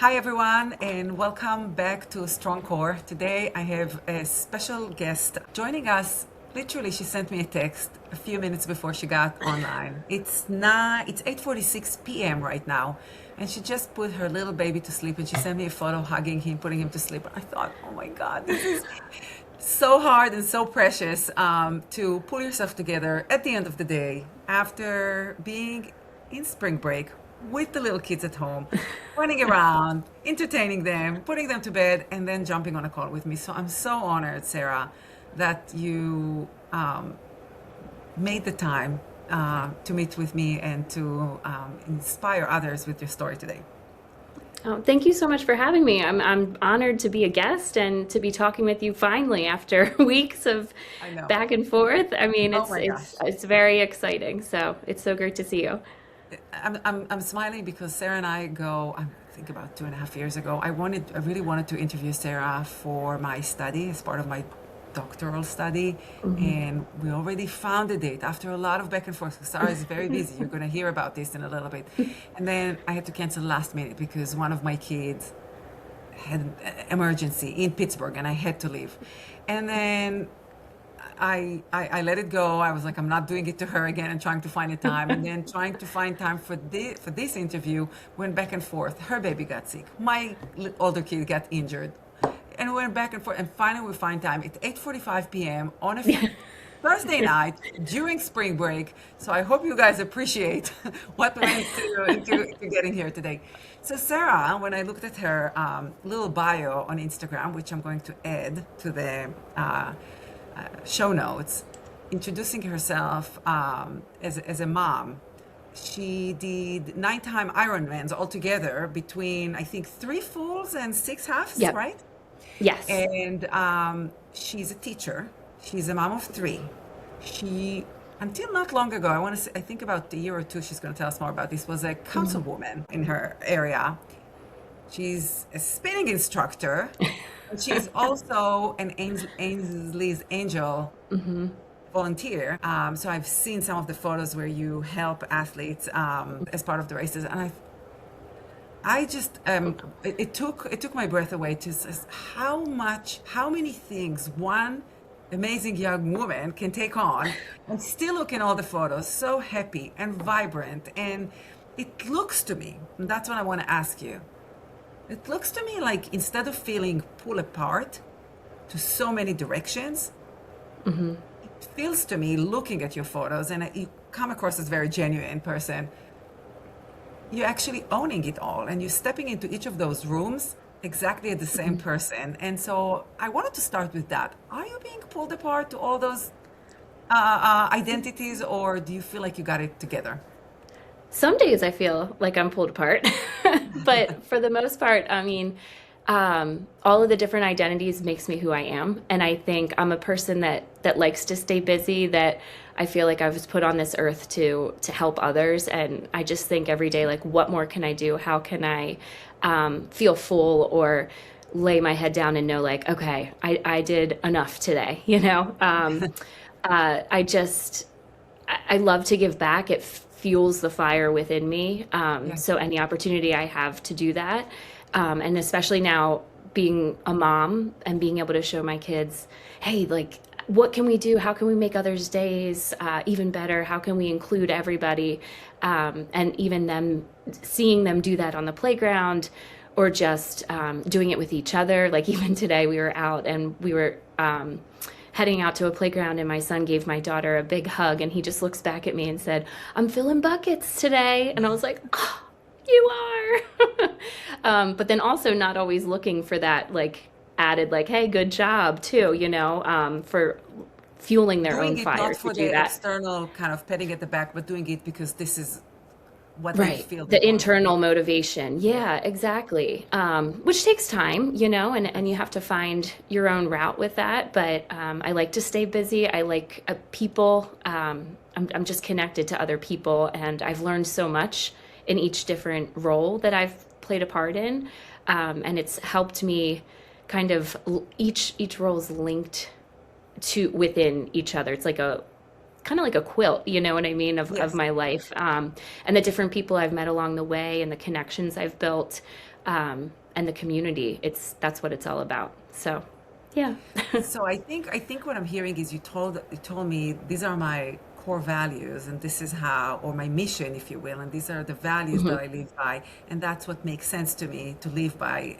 Hi, everyone, and welcome back to Strong Core. Today, I have a special guest joining us. Literally, she sent me a text a few minutes before she got online. It's 8:46 p.m. right now, and she just put her little baby to sleep, and she sent me a photo hugging him, putting him to sleep. I thought, oh my God, this is so hard and so precious to pull yourself together at the end of the day after being in spring break with the little kids at home, running around, entertaining them, putting them to bed, and then jumping on a call with me. So I'm so honored, Sarah, that you made the time to meet with me and to inspire others with your story today. Oh, thank you so much for having me. I'm honored to be a guest and to be talking with you finally after weeks of I know. back and forth. I mean, Oh it's my gosh. it's it's very exciting. So it's so great to see you. I'm smiling because Sarah and I go, I think about 2.5 years ago, I really wanted to interview Sarah for my study as part of my doctoral study. Mhm. And we already found a date after a lot of back and forth. Sarah is very busy. You're going to hear about this in a little bit. And then I had to cancel last minute because one of my kids had an emergency in Pittsburgh and I had to leave. And then I let it go. I was like, I'm not doing it to her again and trying to find a time. And then trying to find time for this interview went back and forth. Her baby got sick. My older kid got injured. And we went back and forth. And finally we find time. It's 8:45 p.m. on a Thursday night during spring break. So I hope you guys appreciate what went into getting here today. So Sarah, when I looked at her little bio on Instagram, which I'm going to add to the show notes, introducing herself as a mom. She did 9-time Ironmans altogether between, I think, 3 fulls and 6 halves, Yep. right? Yes. And she's a teacher. She's a mom of three. She, until not long ago, I want to say, I think about a year or two, she's going to tell us more about this, was a Mhm. councilwoman in her area. She's a spinning instructor, and she's also an Ainsley's Angel Mhm. volunteer. So I've seen some of the photos where you help athletes as part of the races, and I just it took my breath away to how many things one amazing young woman can take on and still look in all the photos so happy and vibrant, and it looks to me, and that's what I want to ask you. It looks to me like instead of feeling pulled apart to so many directions, Mhm. it feels to me looking at your photos, and you come across as a very genuine person. You're actually owning it all, and you're stepping into each of those rooms exactly as the same Mhm. person. And so I wanted to start with that. Are you being pulled apart to all those identities, or do you feel like you got it together? Some days I feel like I'm pulled apart, but for the most part, I mean, all of the different identities makes me who I am, and I think I'm a person that likes to stay busy. That I feel like I was put on this earth to help others, and I just think every day, like, what more can I do? How can I feel full or lay my head down and know, like, okay, I did enough today, you know? I just I love to give back. It fuels the fire within me. Yeah. So any opportunity I have to do that, and especially now being a mom and being able to show my kids, hey, like, what can we do? How can we make others' days even better? How can we include everybody? And even them, seeing them do that on the playground or just doing it with each other. Like even today, we were out and we were heading out to a playground, and my son gave my daughter a big hug, and he just looks back at me and said, "I'm filling buckets today." And I was like, "Oh, you are." But then also not always looking for that, like, added, like, "Hey, good job," too, for fueling their Doing own it fire not to for do the that. external kind of patting at the back, but doing it because this is what they Right. feel they The want to do. internal motivation. Yeah. Yeah, exactly. Which takes time, and you have to find your own route with that. But I like to stay busy. I like people. I'm just connected to other people, and I've learned so much in each different role that I've played a part in. And it's helped me kind of each role is linked to within each other. It's like kind of like a quilt, you know what I mean, of Yes. my life, and the different people I've met along the way and the connections I've built, and the community. That's what it's all about. So, yeah. So I think what I'm hearing is you told me these are my core values and this is how, or my mission, if you will, and these are the values that Hmm. I live by, and that's what makes sense to me to live by,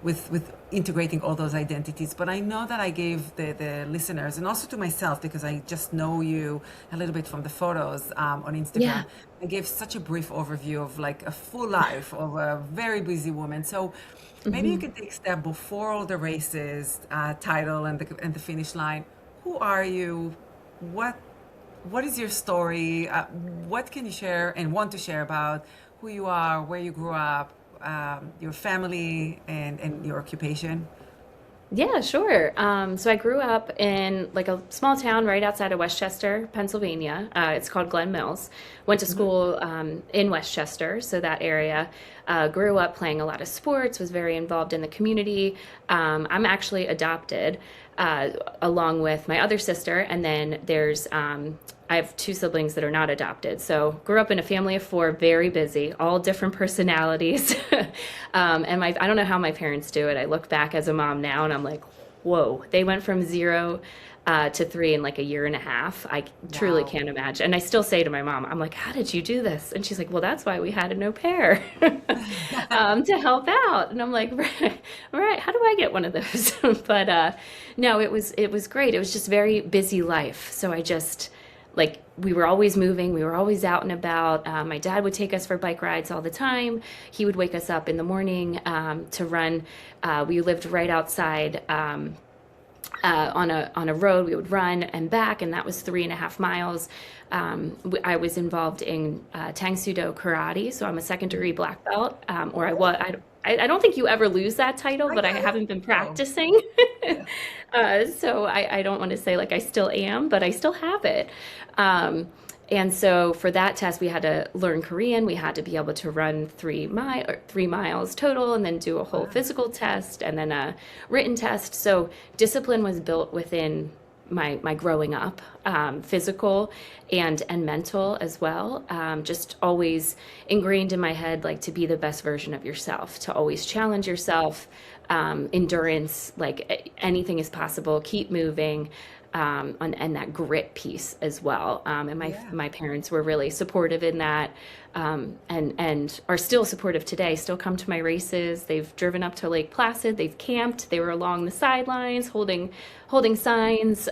with integrating all those identities. But I know that I gave the listeners and also to myself, because I just know you a little bit from the photos on Yeah. Instagram. I gave such a brief overview of like a full life of a very busy woman. So maybe you Hmm. can take a step before all the races, title and the finish line. Who are you? What what is your story? What can you share and want to share about who you are, where you grew up, your family, and your occupation? Yeah, sure. So I grew up in like a small town right outside of Westchester, Pennsylvania. It's called Glen Mills. Went to Hmm. school in Westchester, so that area. Grew up playing a lot of sports, was very involved in the community. I'm actually adopted, uh, along with my other sister, and then I have two siblings that are not adopted. So grew up in a family of four, very busy, all different personalities. And I don't know how my parents do it. I look back as a mom now and I'm like, whoa, they went from zero to three in like a year and a half. I truly Wow. can't imagine. And I still say to my mom, I'm like, how did you do this? And she's like, well, that's why we had an au pair to help out. And I'm like, right, right, how do I get one of those? But no, it was great. It was just very busy life. So I just like we were always moving, we were always out and about. My dad would take us for bike rides all the time. He would wake us up in the morning to run. We lived right outside, on a road. We would run and back, and that was 3.5 miles. I was involved in Tang Sudo Karate, so I'm a second degree black belt, or I was. I don't think you ever lose that title, but I I haven't think been so. practicing. Yeah. So I don't want to say like I still am, but I still have it. Um, and so for that test, we had to learn Korean. We had to be able to run 3 miles total, and then do a whole Wow. physical test, and then a written test. So discipline was built within my growing up, physical and mental as well. Just always ingrained in my head, like to be the best version of yourself, to always challenge yourself, endurance, like anything is possible, keep moving, and that grit piece as well. And my Yeah. my parents were really supportive in that, and are still supportive today. Still come to my races. They've driven up to Lake Placid. They've camped. They were along the sidelines holding signs.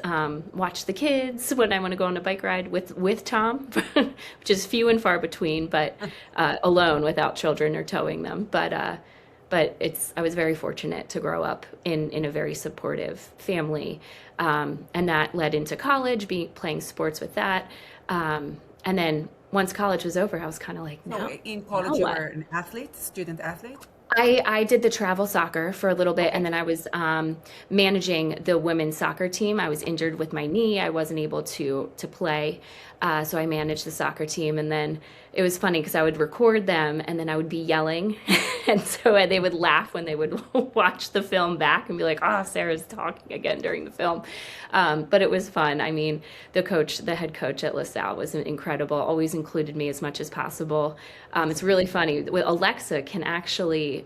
Watch the kids when I want to go on a bike ride with Tom, which is few and far between, but alone without children or towing them. But I was very fortunate to grow up in a very supportive family, and that led into college, playing sports with that, and then once college was over, I was kind of like, So now, in now college, you what? were an athlete, student athlete? I did the travel soccer for a little bit, and Okay. then I was managing the women's soccer team. I was injured with my knee. I wasn't able to play, so I managed the soccer team. And then it was funny because I would record them, and then I would be yelling, and so they would laugh when they would watch the film back and be like, "Oh, Sarah's talking again during the film." But it was fun. I mean, the head coach at LaSalle was incredible. Always included me as much as possible. It's really funny. Alexa can actually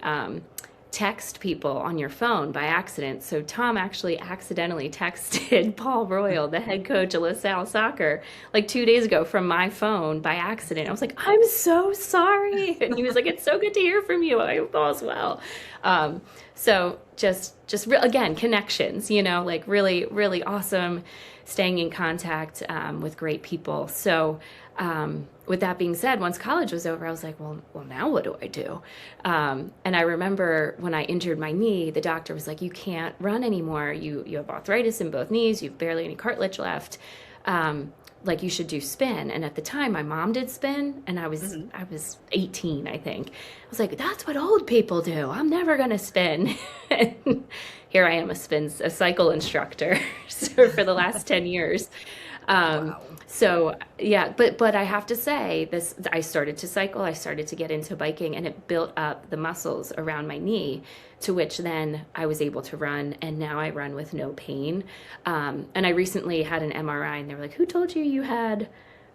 text people on your phone by accident. So Tom actually accidentally texted Paul Royal, the head coach of LaSalle Soccer, like 2 days ago from my phone by accident. I was like, "I'm so sorry," and he was like, "It's so good to hear from you. I hope all's well." So again, connections, like really, really awesome, staying in contact with great people. So, with that being said, once college was over, I was like, well, now what do I do? And I remember when I injured my knee, the doctor was like, "You can't run anymore. You have arthritis in both knees. You have barely any cartilage left. Like you should do spin." And at the time, my mom did spin, and I was 18, I think. I was like, "That's what old people do. I'm never gonna spin." And here I am, a cycle instructor so for the last 10 years. Um, Wow. so yeah, but I have to say this, I started to cycle, I started to get into biking, and it built up the muscles around my knee, to which then I was able to run, and now I run with no pain. And I recently had an MRI, and they were like, "Who told you you had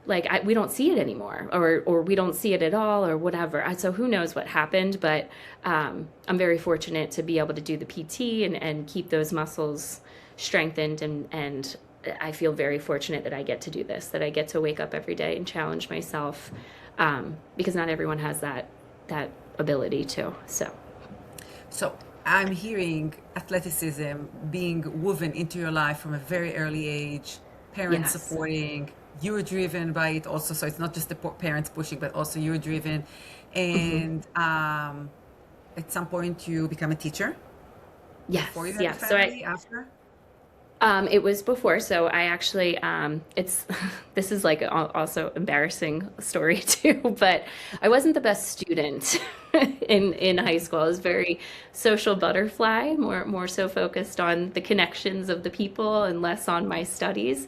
like we don't see it anymore, or we don't see it at all, or whatever." So who knows what happened, but I'm very fortunate to be able to do the PT and keep those muscles strengthened, and I feel very fortunate that I get to do this, that I get to wake up every day and challenge myself, because not everyone has that ability to. So So I'm hearing athleticism being woven into your life from a very early age, parents yes. supporting, you're driven by it also. So it's not just the parents pushing, but also you're driven. Hmm. And at some point you become a teacher before you Yes, had a yeah. So family, after? it was before. So I actually, it's this is like also embarrassing story too. But I wasn't the best student in high school. I was very social butterfly, more so focused on the connections of the people and less on my studies.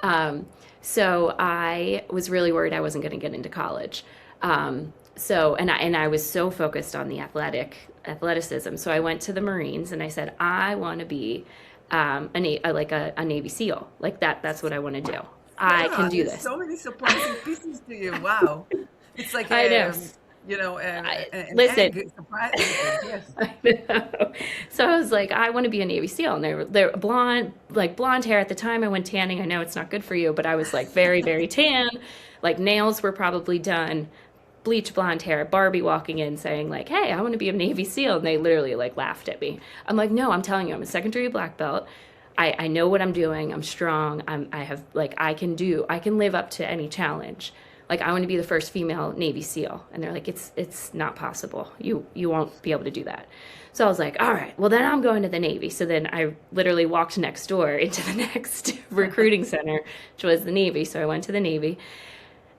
Um, so I was really worried I wasn't going to get into college. And I was so focused on the athleticism. So I went to the Marines and I said, I want to be a Navy SEAL. Like that's what I want to do. I can Sarah, do there's this. so many surprising pieces to you. Wow. It's like I know. an Listen, egg, surprising egg. Yes. I know. So I was like, I want to be a Navy SEAL, and they're blonde, like blonde hair. At the time, I went tanning. I know it's not good for you, but I was like very, very tan. Like nails were probably done, bleach blonde hair, Barbie walking in saying like, "Hey, I want to be a Navy SEAL," and they literally like laughed at me. I'm like, "No, I'm telling you, I'm a second degree black belt. I know what I'm doing. I'm strong. I have like I can live up to any challenge. Like I want to be the first female Navy SEAL." And they're like, "It's not possible. You won't be able to do that." So I was like, "All right, well then I'm going to the Navy." So then I literally walked next door into the next recruiting center, which was the Navy. So I went to the Navy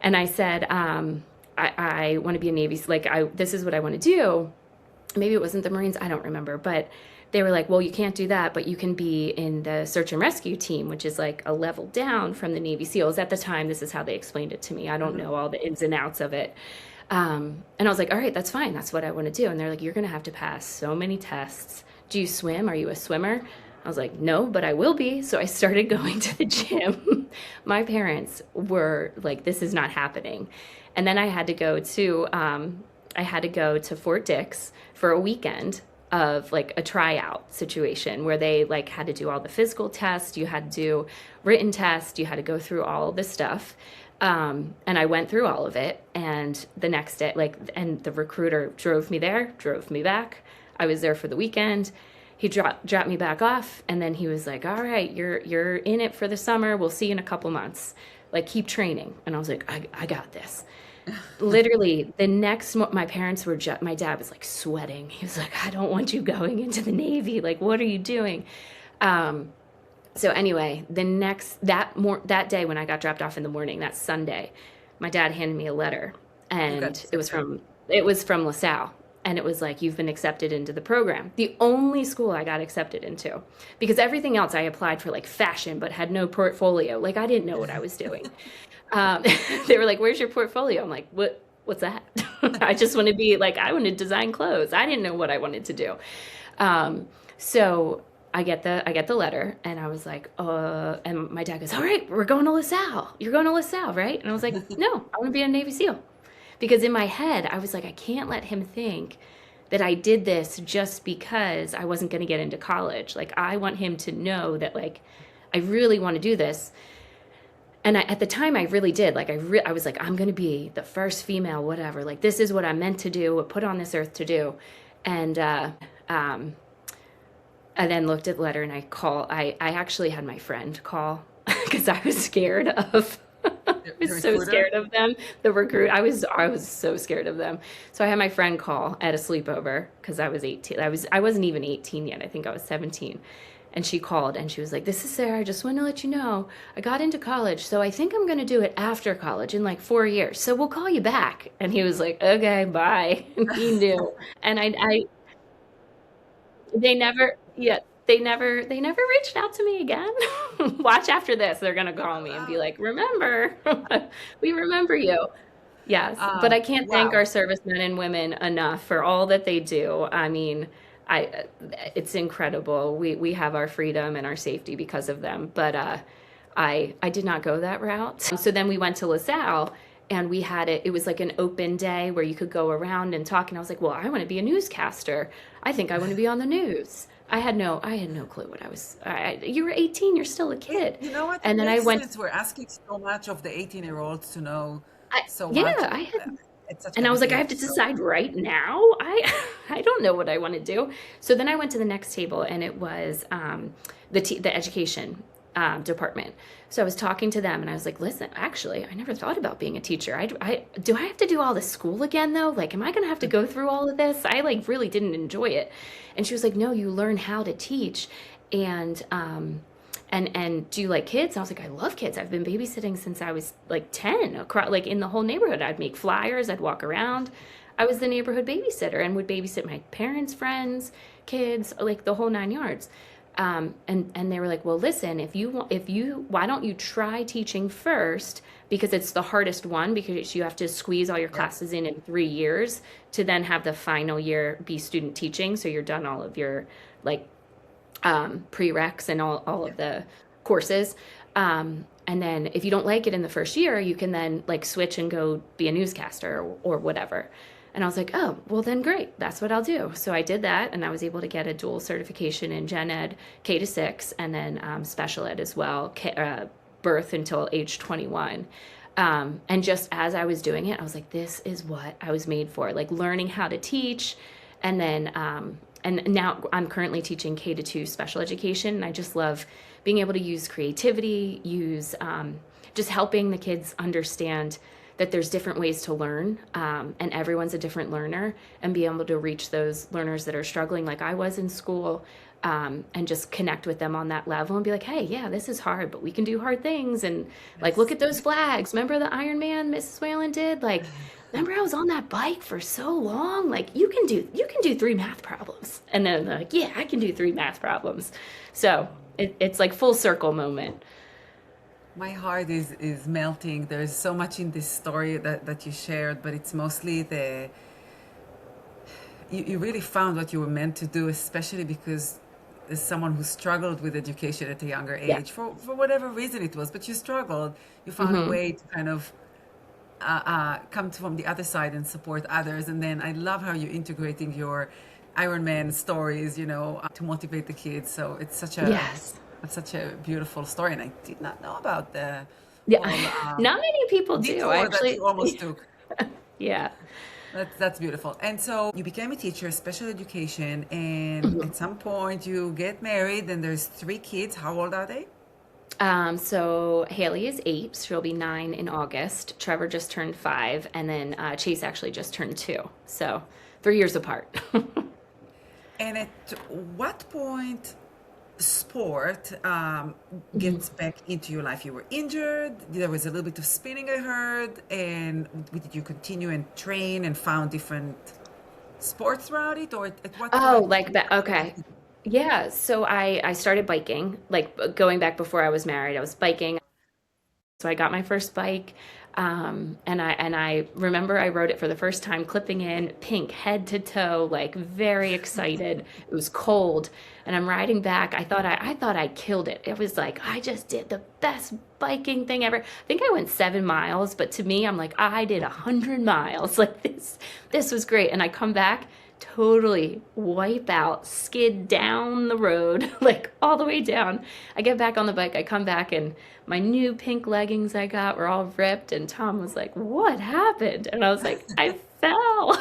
and I said, I want to be a Navy, like this is what I want to do. Maybe it wasn't the Marines, I don't remember, but they were like, well, you can't do that, but you can be in the search and rescue team, which is like a level down from the Navy SEALs. At the time, this is how they explained it to me. I don't Mhm. know all the ins and outs of it. And I was like, all right, that's fine. That's what I want to do. And they're like, you're going to have to pass so many tests. Do you swim? Are you a swimmer? I was like, no, but I will be. So I started going to the gym. My parents were like, this is not happening. And then I had to go to Fort Dix for a weekend of like a tryout situation where they like had to do all the physical tests, you had to do written tests, you had to go through all of this stuff. And I went through all of it. And the next day, like, and the recruiter drove me there, drove me back. I was there for the weekend. He dropped me back off, and then he was like, "All right, you're in it for the summer. We'll see you in a couple months. Like, keep training." And I was like, I got this." Literally the next my parents were my dad was like sweating. He was like, "I don't want you going into the Navy. Like, what are you doing?" um so anyway, that day when I got dropped off in the morning, that Sunday, my dad handed me a letter, You got and accepted. it was from LaSalle, and it was like, "You've been accepted into the program." The only school I got accepted into, because everything else I applied for, like fashion, but had no portfolio. Like I didn't know what I was doing. Um, they were like, "Where's your portfolio?" I'm like, What's that?" I just want to be like, I want to design clothes. I didn't know what I wanted to do. So I get the letter, and I was like, and my dad goes, "All right, we're going to LaSalle. You're going to LaSalle, right?" And I was like, "No, I want to be a Navy SEAL." Because in my head, I was like, I can't let him think that I did this just because I wasn't going to get into college. Like, I want him to know that, like, I really want to do this. And at the time, I really did. Like, I was like, I'm going to be the first female, whatever. Like, this is what I'm meant to do, put on this earth to do. And um, I then looked at the letter, and I actually had my friend call because I was scared of. I The was so recruiter? scared of them. The recruit. I was so scared of them. So I had my friend call at a sleepover because I was 18. I wasn't even 18 yet. I think I was 17. And she called and she was like, "This is Sarah. I just want to let you know I got into college. So I think I'm going to do it after college in like 4 years. So we'll call you back." And he was like, "Okay, bye." And he knew. And they never, yeah. they never reached out to me again. Watch after this, they're gonna call me and be like, "Remember, we remember you." Yes, but I can't thank Wow. our servicemen and women enough for all that they do. I mean, it's incredible. We have our freedom and our safety because of them. But I did not go that route. So then we went to LaSalle, and we had it. It was like an open day where you could go around and talk. And I was like, well, I want to be a newscaster. I think I want to be on the news. I had no clue what I was. You were 18. You're still a kid. You know what? It And then I makes went. sense. We're asking so much of the 18-year-olds to know so Yeah, much. I had. It's such a And I was big like, I have age. to So, decide right now. I don't know what I want to do. So then I went to the next table, and it was the education department. So I was talking to them, and I was like, listen, actually, I never thought about being a teacher. Do I have to do all this school again though? Like, am I going to have to go through all of this? I like really didn't enjoy it. And she was like, no, you learn how to teach, and and do you like kids? And I was like, I love kids. I've been babysitting since I was like 10, across, like in the whole neighborhood. I'd make flyers, I'd walk around. I was the neighborhood babysitter and would babysit my parents' friends, kids, like the whole 9 yards. And they were like, well, listen, why don't you try teaching first? Because it's the hardest one, because you have to squeeze all your yeah. classes in 3 years to then have the final year be student teaching. So you're done all of your like prereqs and all Yeah. of the courses. And then if you don't like it in the first year, you can then like switch and go be a newscaster or whatever. And I was like, oh, well then great. That's what I'll do. So I did that, and I was able to get a dual certification in gen ed, K-6, and then special ed as well, birth until age 21. And just as I was doing it, I was like, this is what I was made for, like learning how to teach. And then and now I'm currently teaching K-2 special education, and I just love being able to use creativity, use just helping the kids understand that there's different ways to learn, and everyone's a different learner, and be able to reach those learners that are struggling like I was in school, and just connect with them on that level and be like, hey, yeah, this is hard, but we can do hard things. And like, look Yes. at those flags. Remember the Ironman Mrs. Whalen did? Like, remember I was on that bike for so long? Like, you can do 3 math problems. And then they're like, yeah, I can do 3 math problems. So it's like full circle moment. My heart is melting. There's so much in this story that you shared, but it's mostly you really found what you were meant to do, especially because as someone who struggled with education at a younger Yeah. age, for whatever reason it was, but you struggled, you found a Hmm. way to kind of come from the other side and support others. And then I love how you're integrating your Ironman stories, to motivate the kids. So Yes. it's such a beautiful story, and I did not know about the Yeah. whole Not many people do. I detour that actually, you almost took. yeah. That's beautiful. And so you became a teacher, special education, and Mhm. at some point you get married, and there's 3 kids. How old are they? So Haley is 8. She'll be 9 in August. Trevor just turned 5, and then Chase actually just turned 2. So 3 years apart. And at what point sport Mhm. gets back into your life? You were injured. There was a little bit of spinning, I heard. And did you continue and train and found different sports throughout it, or at what Oh, point did like you that. actually Okay. Yeah. So I started biking, like going back before I was married. I was biking. So I got my first bike, and I remember I rode it for the first time, clipping in, pink head to toe, like very excited. It was cold, and I'm riding back. I thought I killed it. It was like I just did the best biking thing ever. I think I went 7 miles, but to me, I'm like I did 100 miles. Like this was great. And I come back, totally wipe out, skid down the road, like all the way down. I get back on the bike, I come back, and my new pink leggings I got were all ripped. And Tom was like, what happened? And I was like, I fell.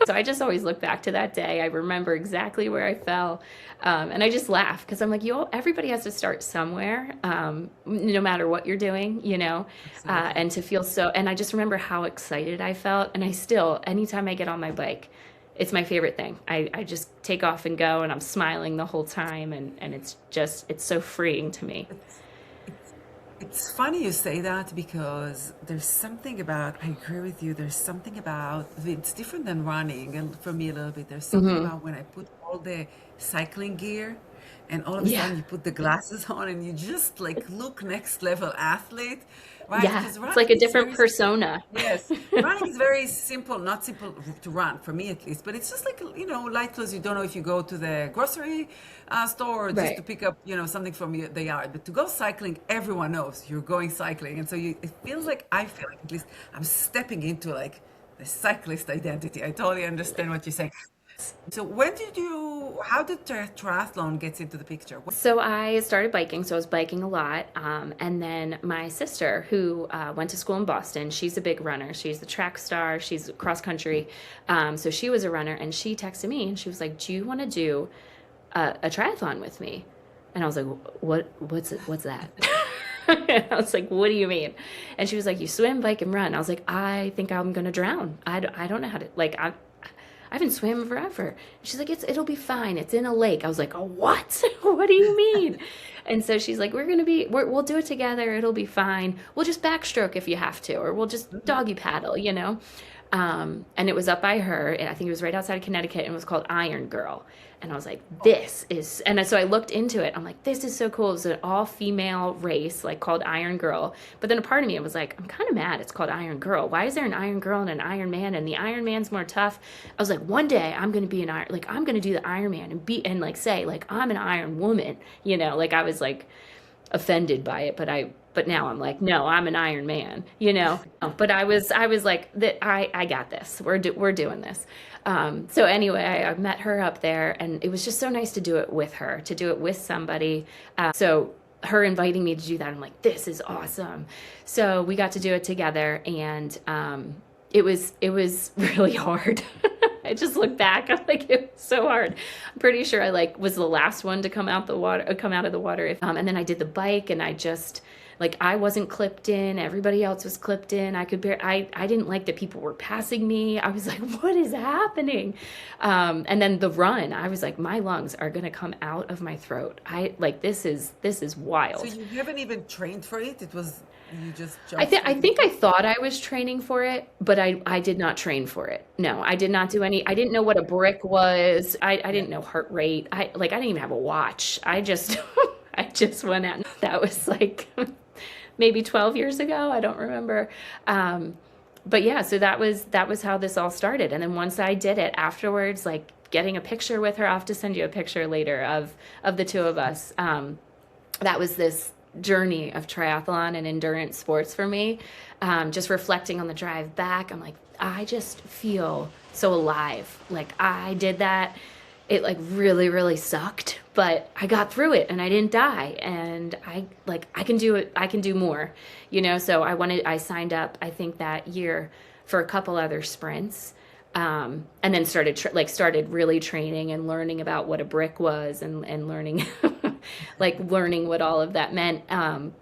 So I just always look back to that day. I remember exactly where I fell. And I just laugh because I'm like, everybody has to start somewhere, no matter what you're doing. Absolutely. And to feel so, and I just remember how excited I felt. And I still, anytime I get on my bike, it's my favorite thing. I just take off and go, and I'm smiling the whole time, and it's so freeing to me. It's it's funny you say that because there's something about, I agree with you, there's something about, it's different than running, and for me a little bit, there's something Hmm. about when I put all the cycling gear, and all of a Yeah. sudden you put the glasses on and you just like look next level athlete, right? Yeah. Because It's like running a is different very persona. Yes, running is very simple, not simple to run for me at least, but it's just like, light clothes. You don't know if you go to the grocery store or just to Right. pick up, something from the yard. But to go cycling, everyone knows you're going cycling. And so I feel like at least I'm stepping into like the cyclist identity. I totally understand what you're saying. So how did triathlon get into the picture? So I started biking, so I was biking a lot. And then my sister, who went to school in Boston, she's a big runner. She's the track star. She's cross country. So she was a runner, and she texted me, and she was like, "Do you want to do a triathlon with me?" And I was like, What's that?" I was like, "What do you mean?" And she was like, "You swim, bike, and run." I was like, "I think I'm gonna drown. I don't know how to like I haven't swam forever." She's like, it'll be fine. It's in a lake. I was like, "Oh, what? What do you mean?" And so she's like, we'll do it together. It'll be fine. We'll just backstroke if you have to, or we'll just doggy paddle, you know? And it was up by her, and I think it was right outside of Connecticut, and it was called Iron Girl. And I was like, and so I looked into it. I'm like, this is so cool. It was an all female race, like called Iron Girl. But then a part of me was like, I'm kind of mad it's called Iron Girl. Why is there an Iron Girl and an Iron Man? And the Iron Man's more tough. I was like, one day I'm going to be I'm going to do the Iron Man and like say, like, I'm an Iron Woman, like I was like offended by it, but now I'm like, no, I'm an Iron Man, But I was like, that I got this. We're doing this. So anyway, I met her up there, and it was just so nice to do it with her, to do it with somebody. So her inviting me to do that, I'm like, this is awesome. So we got to do it together, and it was really hard. I just look back, I'm like, it was so hard. I'm pretty sure I like was the last one to come out of the water. And then I did the bike, and I just like, I wasn't clipped in, everybody else was clipped in. I didn't like that people were passing me. I was like, what is happening? And then the run, I was like, my lungs are gonna come out of my throat. This is wild. So you haven't even trained for it? You just I jumped think I thought I was training for it, but I did not train for it. No, I did not do any. I didn't know what a brick was. I didn't know heart rate. I didn't even have a watch. I just I just went out. That was like maybe 12 years ago. I don't remember. But yeah, so that was how this all started. And then once I did it afterwards, like getting a picture with her, I'll have to send you a picture later of the two of us. That was this journey of triathlon and endurance sports for me. Just reflecting on the drive back, I'm like, I just feel so alive. Like I did that. It like really, really sucked, but I got through it and I didn't die. And I can do it. I can do more, so I signed up, I think that year, for a couple other sprints. And then started really training and learning about what a brick was, and learning learning what all of that meant.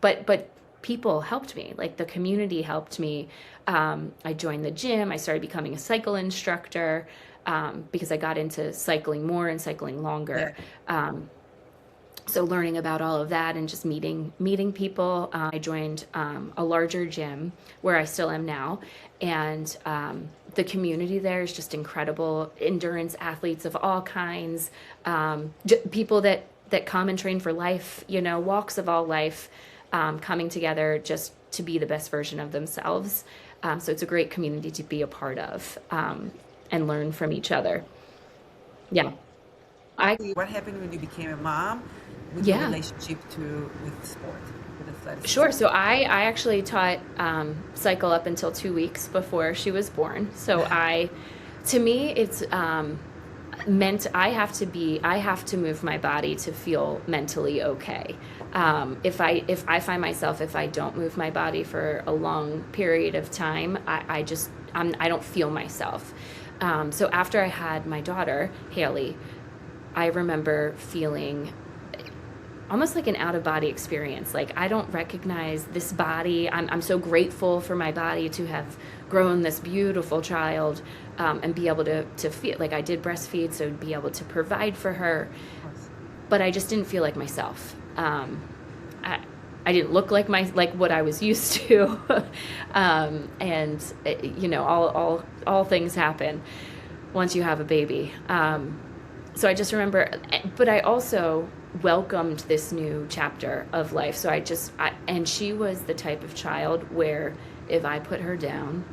But people helped me, like the community helped me. I joined the gym. I started becoming a cycle instructor, because I got into cycling more and cycling longer. So learning about all of that and just meeting people. I joined a larger gym where I still am now, and the community there is just incredible. Endurance athletes of all kinds, people that come and train for life, walks of all life, coming together just to be the best version of themselves. So it's a great community to be a part of, and learn from each other. Yeah. What happened when you became a mom with your Yeah. relationship with sport, with athleticism? Sure. So I actually taught cycle up until 2 weeks before she was born. So to me, it's meant I have to move my body to feel mentally okay. If I find myself, if I don't move my body for a long period of time, I don't feel myself. So after I had my daughter, Haley, I remember feeling almost like an out-of-body experience. Like, I don't recognize this body. I'm so grateful for my body to have grown this beautiful child, and be able to feel like I did breastfeed, so be able to provide for her. But I just didn't feel like myself. I didn't look like what I was used to. And all things happen once you have a baby. So I just remember, but I also welcomed this new chapter of life. So and she was the type of child where if I put her down,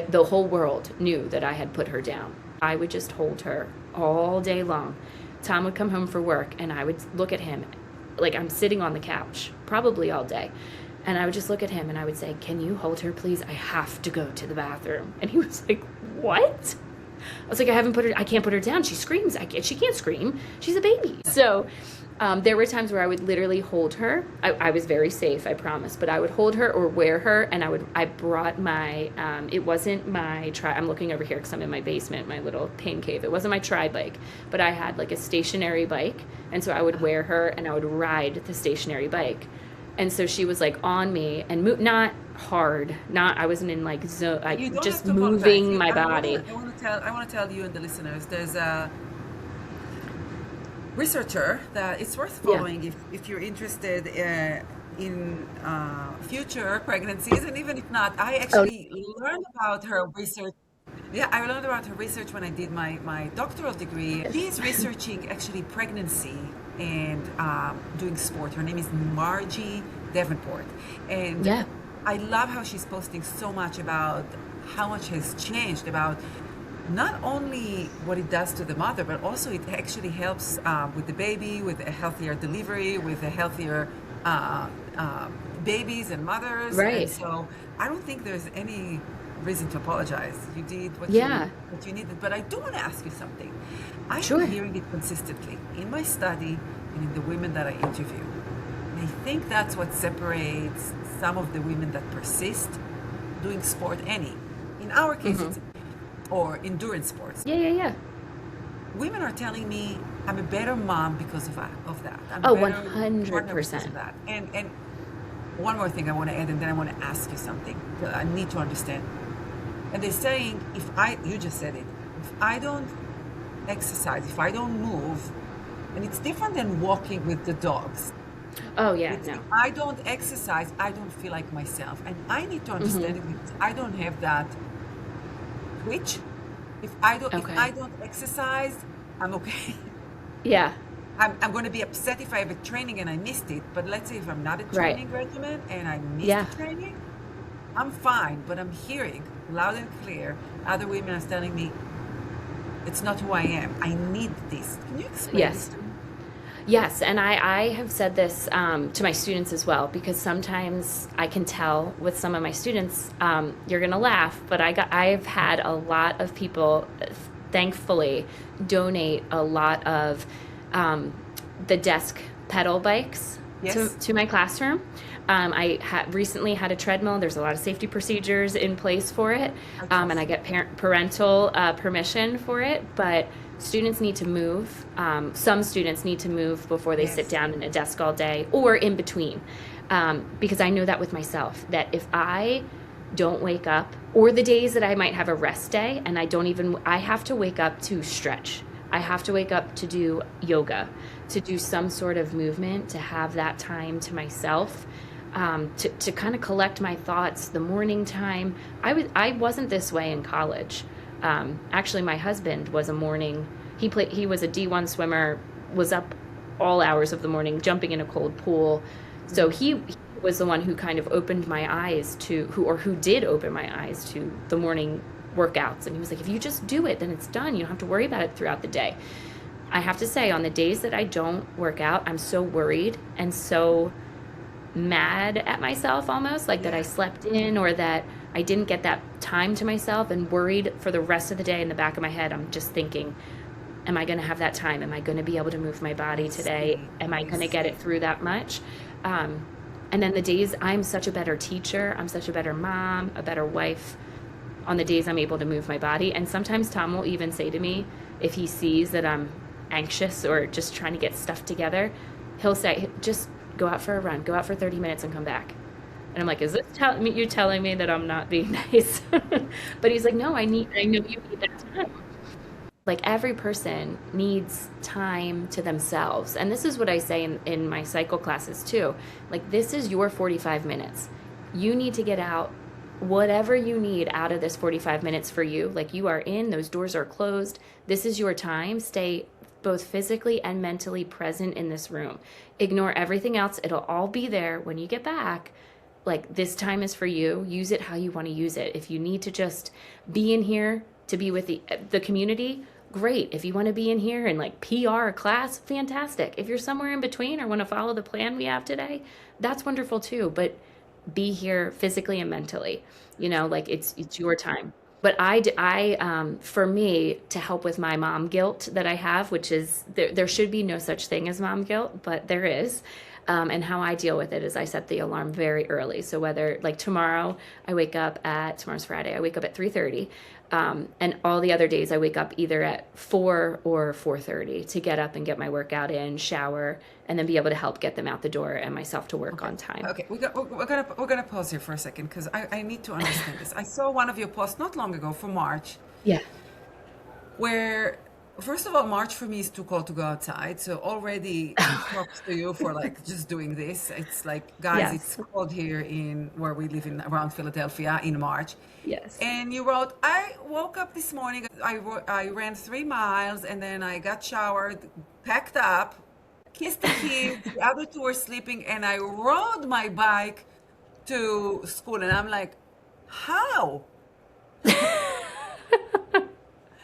the whole world knew that I had put her down. I would just hold her all day long. Tom would come home for work and I would look at him like I'm sitting on the couch, probably all day. And I would just look at him and I would say, "Can you hold her, please? I have to go to the bathroom." And he was like, "What?" I was like, I can't put her down. She screams. She can't scream. She's a baby. So there were times where I would literally hold her. I was very safe, I promise, but I would hold her or wear her, and I brought my, it wasn't my I'm looking over here because I'm in my basement, my little pain cave. It wasn't my tri bike, but I had like a stationary bike, and so I would wear her and I would ride the stationary bike. And so she was like on me and not hard, I wasn't in like just moving my body. I want to tell you and the listeners, there's a researcher that it's worth following if you're interested in future pregnancies, and even if not. I actually learned about her research. Yeah, I learned about her research when I did my doctoral degree. She's researching actually pregnancy and doing sport. Her name is Margie Davenport. And I love how she's posting so much about how much has changed, about not only what it does to the mother, but also it actually helps with the baby, with a healthier delivery, with a healthier babies and mothers. Right. And so I don't think there's any reason to apologize. You did what you needed. But I do want to ask you something. I've been hearing it consistently in my study and in the women that I interview. And I think that's what separates some of the women that persist doing sport in our case, it's or endurance sports. Yeah. Women are telling me I'm a better mom because of that. I'm 100%. Because of that. And one more thing I want to add, and then I want to ask you something that I need to understand. And they're saying, you just said it, if I don't exercise, if I don't move, and it's different than walking with the dogs. Oh yeah, If I don't exercise, I don't feel like myself. And I need to understand it because I don't have that twitch. If I don't exercise, I'm okay. Yeah. I'm going to be upset if I have a training and I missed it. But let's say if I'm not a training regimen and I missed the training, I'm fine. But I'm hearing loud and clear other women are telling me, it's not who I am. I need this. Can you explain this to me? Yes, and I have said this to my students as well, because sometimes I can tell with some of my students, you're going to laugh, but I've had a lot of people, thankfully, donate a lot of the desk pedal bikes to my classroom. I recently had a treadmill. There's a lot of safety procedures in place for it, and I get parental permission for it, but students need to move. Some students need to move before they sit down in a desk all day or in between, because I know that with myself, that if I don't wake up, or the days that I might have a rest day and I have to wake up to stretch. I have to wake up to do yoga, to do some sort of movement, to have that time to myself, to kind of collect my thoughts. The morning time, I wasn't this way in college. Actually, my husband was he was a D1 swimmer, was up all hours of the morning, jumping in a cold pool. So he was the one who kind of opened my eyes who did open my eyes to the morning workouts. And he was like, if you just do it, then it's done. You don't have to worry about it throughout the day. I have to say, on the days that I don't work out, I'm so worried and so mad at myself, almost like that I slept in, or that I didn't get that time to myself, and worried for the rest of the day. In the back of my head, I'm just thinking, am I going to have that time? Am I going to be able to move my body today? Am I going to get it through that much? And then the days I'm such a better teacher, I'm such a better mom, a better wife, on the days I'm able to move my body. And sometimes Tom will even say to me, if he sees that I'm anxious or just trying to get stuff together, he'll say, just go out for a run, go out for 30 minutes and come back. And I'm like, is this you telling me that I'm not being nice? But he's like, no, I know you need that time. Like, every person needs time to themselves. And this is what I say in my cycle classes too. Like, this is your 45 minutes. You need to get out whatever you need out of this 45 minutes for you. Like, you are in, those doors are closed. This is your time. Stay both physically and mentally present in this room. Ignore everything else. It'll all be there when you get back. Like, this time is for you. Use it how you want to use it. If you need to just be in here to be with the community, great. If you want to be in here and like PR a class, fantastic. If you're somewhere in between or want to follow the plan we have today, that's wonderful too. But be here physically and mentally, like it's your time. But for me, to help with my mom guilt that I have, which is there should be no such thing as mom guilt, but there is. And how I deal with it is I set the alarm very early. So whether like tomorrow's Friday, I wake up at 3:30. And all the other days I wake up either at 4 or 4:30 to get up and get my workout in, shower, and then be able to help get them out the door and myself to work on time. Okay, we're gonna pause here for a second because I need to understand this. I saw one of your posts not long ago for March, Yeah. where first of all, March for me is too cold to go outside. So already props to you for like just doing this. It's like, guys, Yes. it's cold here in where we live in around Philadelphia in March. Yes. And you wrote, I woke up this morning, I ran 3 miles and then I got showered, packed up, kissed the kids, the other 2 were sleeping, and I rode my bike to school. And I'm like, how?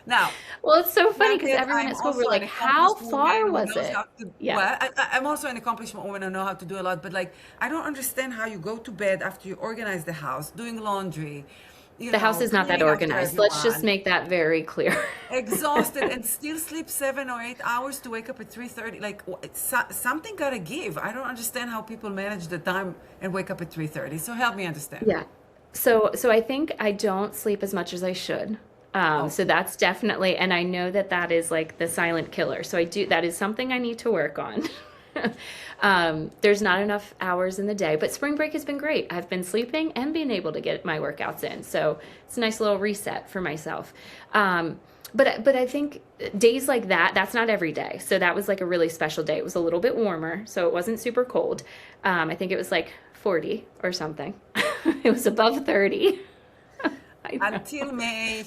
Now, Well, it's so funny because granted, everyone I'm at school were also an like, how accomplished far woman who was knows it? how to, Yeah. well, I'm also an accomplished woman. I know how to do a lot, but like, I don't understand how you go to bed after you organize the house, doing laundry, The house is not that cleaning after organized. Let's just everyone, make that very clear. exhausted, and still sleep 7 or 8 hours to wake up at 3:30. Like, something gotta give. I don't understand how people manage the time and wake up at 3:30. So help me understand. Yeah. So I think I don't sleep as much as I should. Oh, So that's definitely, and I know that that is like the silent killer. So that is something I need to work on. There's not enough hours in the day, but spring break has been great. I've been sleeping and being able to get my workouts in. So it's a nice little reset for myself. But I think days like that, that's not every day. So that was like a really special day. It was a little bit warmer, so it wasn't super cold. I think it was like 40 or something. It was above 30. I know. until May,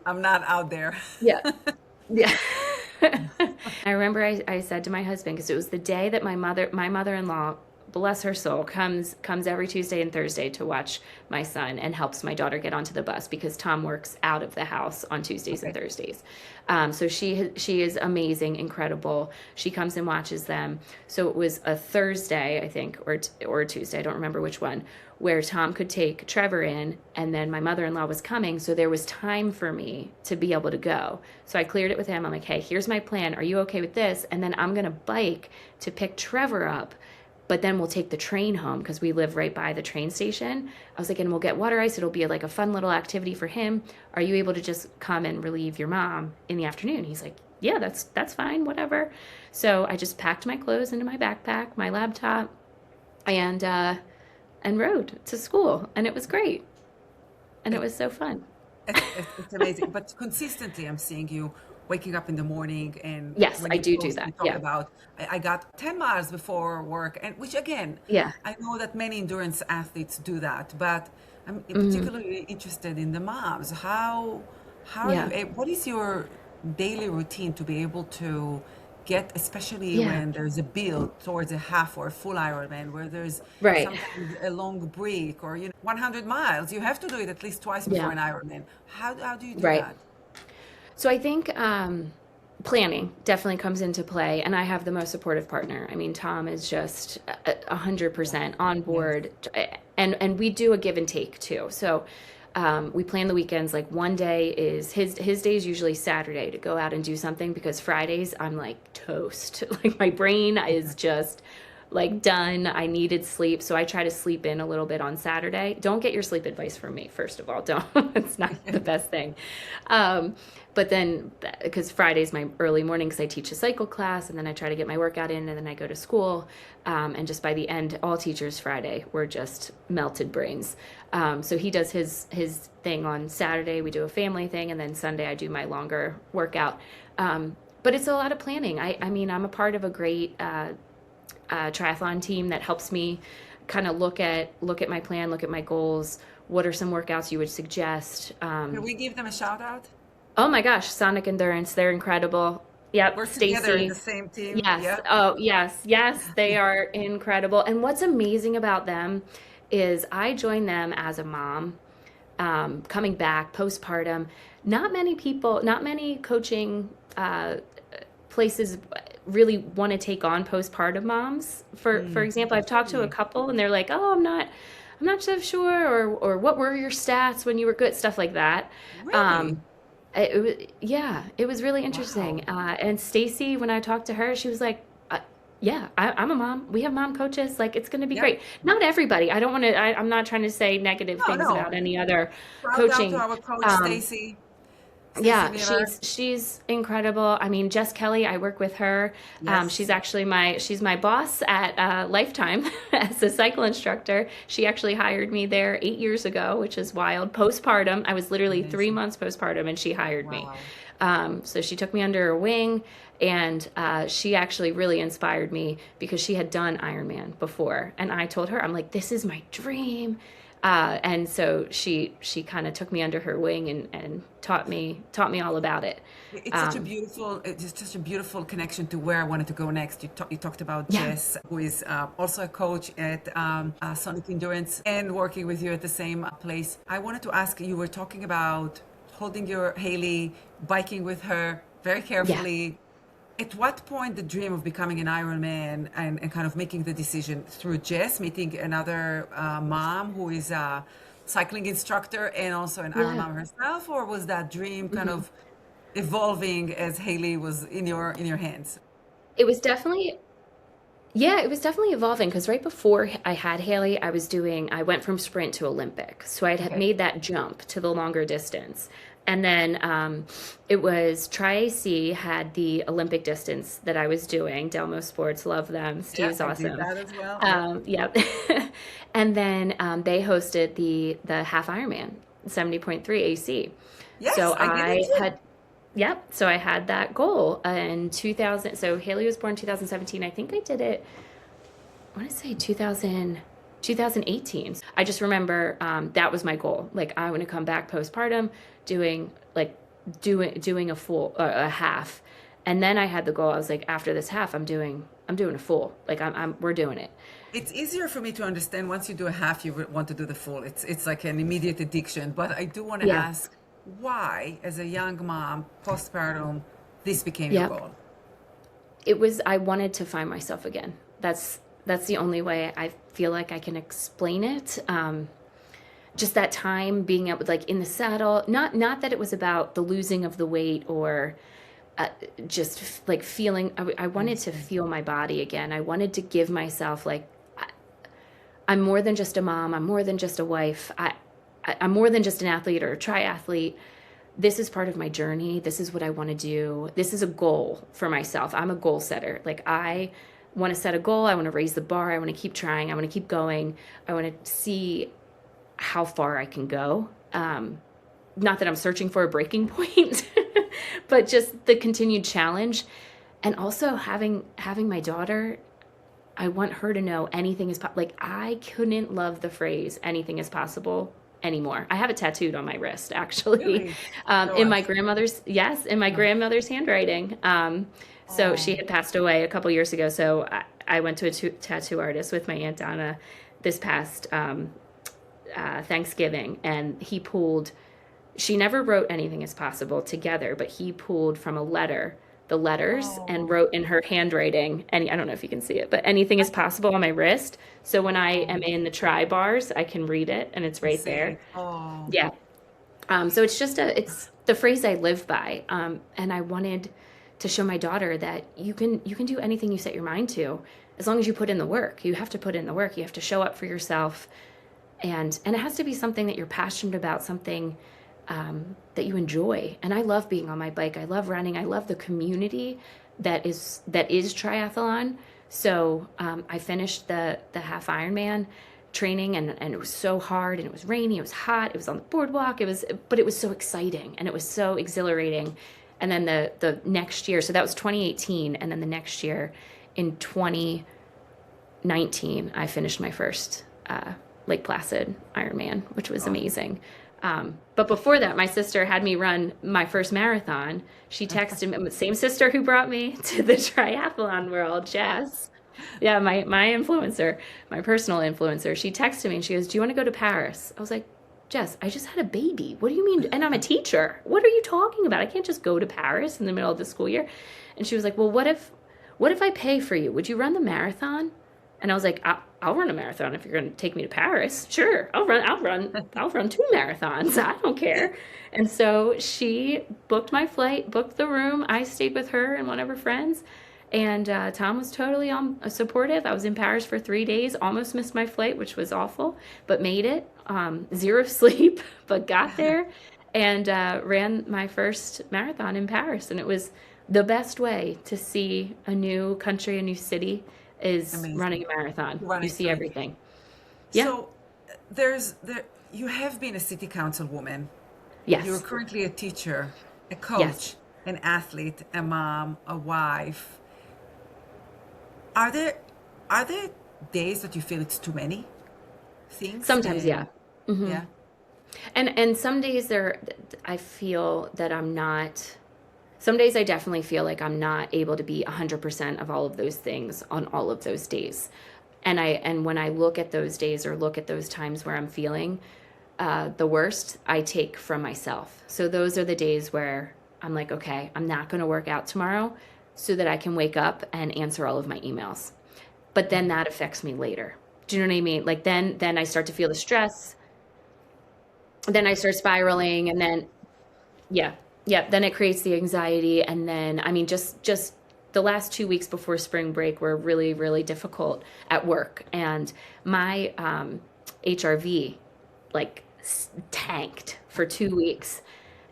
I'm not out there. Yeah. Yeah. I remember I said to my husband, because it was the day that my mother-in-law, bless her soul, comes every Tuesday and Thursday to watch my son and helps my daughter get onto the bus because Tom works out of the house on Tuesdays and Okay. Thursdays. So she is amazing, incredible. She comes and watches them. So it was a Thursday, I think, or a Tuesday, I don't remember which one, where Tom could take Trevor in, and then my mother-in-law was coming, so there was time for me to be able to go. So I cleared it with him. I'm like, hey, here's my plan. Are you okay with this? And then I'm gonna bike to pick Trevor up, but then we'll take the train home because we live right by the train station. I was like, and we'll get water ice. It'll be like a fun little activity for him. Are you able to just come and relieve your mom in the afternoon? He's like, yeah, that's fine, whatever. So I just packed my clothes into my backpack, my laptop, and rode to school, and it was great, and it was so fun. It's amazing. But consistently, I'm seeing you waking up in the morning, and Yes, when I you do post, you that. talk Yeah, about, I got 10 miles before work, and which again, yeah. I know that many endurance athletes do that, but I'm Hmm. particularly interested in the moms. How are you, Yeah, what is your daily routine to be able to get, especially yeah. when there's a build towards a half or a full Ironman, where there's Right. sometimes a long break, or 100 miles, you have to do it at least twice before Yeah. an Ironman. How do you do Right. that? So I think planning definitely comes into play, and I have the most supportive partner. I mean, Tom is just 100% on Yes. board, and we do a give and take too. So we plan the weekends. Like one day is his day is usually Saturday to go out and do something because Fridays I'm like toast. Like my brain is just like done. I needed sleep, so I try to sleep in a little bit on Saturday. Don't get your sleep advice from me, first of all. Don't. It's not the best thing. But then, because Friday's my early morning, because I teach a cycle class, and then I try to get my workout in, and then I go to school. And just by the end, all teachers Friday were just melted brains. So he does his thing on Saturday. We do a family thing, and then Sunday I do my longer workout. But it's a lot of planning. I mean, I'm a part of a great triathlon team that helps me kind of look at my plan, look at my goals. What are some workouts you would suggest? Can we give them a shout out? Oh my gosh, Sonic Endurance, they're incredible. Yep, Work together in the Stacey. same team. Yes. Yeah. Oh, yes. Yes, they are incredible. And what's amazing about them is I joined them as a mom, coming back postpartum. Not many people, not many coaching places really want to take on postpartum moms. For example, I've talked to a Really? couple and they're like, "Oh, I'm not so sure," or "What were your stats when you were good?" Stuff like that. Really? Um, yeah, it was really interesting. Wow. And Stacy, when I talked to her, she was like, "Yeah, I'm a mom. We have mom coaches. Like, it's going to be Yep. great." Not everybody. I don't want to. I'm not trying to say negative No, things no. about any other Shout out to coaching. our coach, Um, Stacey yeah, Miller. she's incredible. I mean, Jess Kelly, I work with her. She's Yes. actually she's my boss at Lifetime as a cycle instructor. She actually hired me there 8 years ago, which is wild. Postpartum, I was literally three Amazing. months postpartum, and she hired me. Wow. So she took me under her wing, and she actually really inspired me because she had done Ironman before, and I told her, I'm like, this is my dream. And so she kind of took me under her wing and taught me all about it. Um, It's such a beautiful connection to where I wanted to go next. You talked about yeah, Jess, who is also a coach at Sonic Endurance and working with you at the same place. I wanted to ask, you were talking about holding your Haley, biking with her very yeah. carefully. At what point the dream of becoming an Ironman and kind of making the decision through Jess, meeting another mom who is a cycling instructor and also an Yeah. Ironman herself, or was that dream kind Mhm. of evolving as Haley was in your hands? It was definitely Yeah, it was definitely evolving because right before I had Haley, I went from sprint to Olympic. So Okay. made that jump to the longer distance. And then it was Tri-AC had the Olympic distance that I was doing. Delmo Sports, love them. Yeah, Steve's I did awesome. that as well. Yep. Yep. And then they hosted the half Ironman, 70.3 AC. Yes, So I did it too. yep. So I had that goal in 2000. So Haley was born 2017. I think I did it, I want to say 2018. I just remember that was my goal. Like, I want to come back postpartum doing like doing a full a half. And then I had the goal. I was like, after this half, I'm doing a full. Like, we're doing it. It's easier for me to understand once you do a half, you want to do the full. It's like an immediate addiction. But I do want to Yeah. ask why, as a young mom, postpartum, this became your Yep. goal. I wanted to find myself again. That's the only way I feel like I can explain it. Just that time being able, like, in the saddle, not that it was about the losing of the weight or uh, just like feeling, I wanted to Understand. feel my body again. I wanted to give myself, like, I'm more than just a mom. I'm more than just a wife. I'm more than just an athlete or a triathlete. This is part of my journey. This is what I want to do. This is a goal for myself. I'm a goal setter. Like, I want to set a goal. I want to raise the bar. I want to keep trying. I want to keep going. I want to see how far I can go. Not that I'm searching for a breaking point, but just the continued challenge. And also having my daughter, I want her to know anything is like, I couldn't love the phrase anything is possible anymore. I have it tattooed on my wrist, actually. Really? Show In my us. grandmother's, yes, in my Yeah. grandmother's handwing. So she Oh, had passed away a couple years ago. So I went to a tattoo artist with my Aunt Donna this past Thanksgiving, and she never wrote anything is possible together, but he pulled from a letter the letters and oh, wrote in her handwriting, I don't know if you can see it, but anything I is can. possible on my wrist. So when I am Oh, in the try bars, I can read it and it's I right see there. it. Oh, Yeah. So it's the phrase I live by. And I wanted to show my daughter that you can do anything you set your mind to, as long as you put in the work. You have to put in the work. You have to show up for yourself, and it has to be something that you're passionate about, something that you enjoy. And I love being on my bike. I love running. I love the community that is triathlon. So I finished the half Ironman training, and it was so hard, and it was rainy, it was hot, it was on the boardwalk, but it was so exciting and it was so exhilarating. And then the next year, so that was 2018, and then the next year in 2019, I finished my first Lake Placid Ironman, which was oh, amazing. But before that, my sister had me run my first marathon. She texted me, same sister who brought me to the triathlon world, Jess. Yeah, my influencer, my personal influencer. She texted me and she goes, "Do you want to go to Paris?" I was like, "Jess, I just had a baby. What do you mean? And I'm a teacher. What are you talking about? I can't just go to Paris in the middle of the school year." And she was like, "Well, what if I pay for you? Would you run the marathon?" And I was like, I'll run a marathon if you're going to take me to Paris. Sure, I'll run two marathons. I don't care. And so she booked my flight, booked the room. I stayed with her and one of her friends. And Tom was totally supportive. I was in Paris for 3 days, almost missed my flight, which was awful, but made it. Zero sleep, but got there and ran my first marathon in Paris. And it was the best way to see a new country, a new city is Amazing. running a marathon. You Running see through it. everything. Yeah. So you have been a city council woman. You're Yes. currently a teacher, a Yes. coach, an athlete, a mom, a wife. Are there are there days that you feel it's too many things? Sometimes, yeah. And yeah, And some days I feel that I'm not. Some days I definitely feel like I'm not able to be 100% of all of those things on all of those days. And when I look at those days or look at those times where I'm feeling the worst, I take from myself. So those are the days where I'm like, okay, I'm not going to work out tomorrow so that I can wake up and answer all of my emails. But then that affects me later. Do you know what I mean? Like then I start to feel the stress. Then I start spiraling, and then yeah, yeah. Then it creates the anxiety, and then I mean, just the last 2 weeks before spring break were really really difficult at work, and my HRV like tanked for 2 weeks,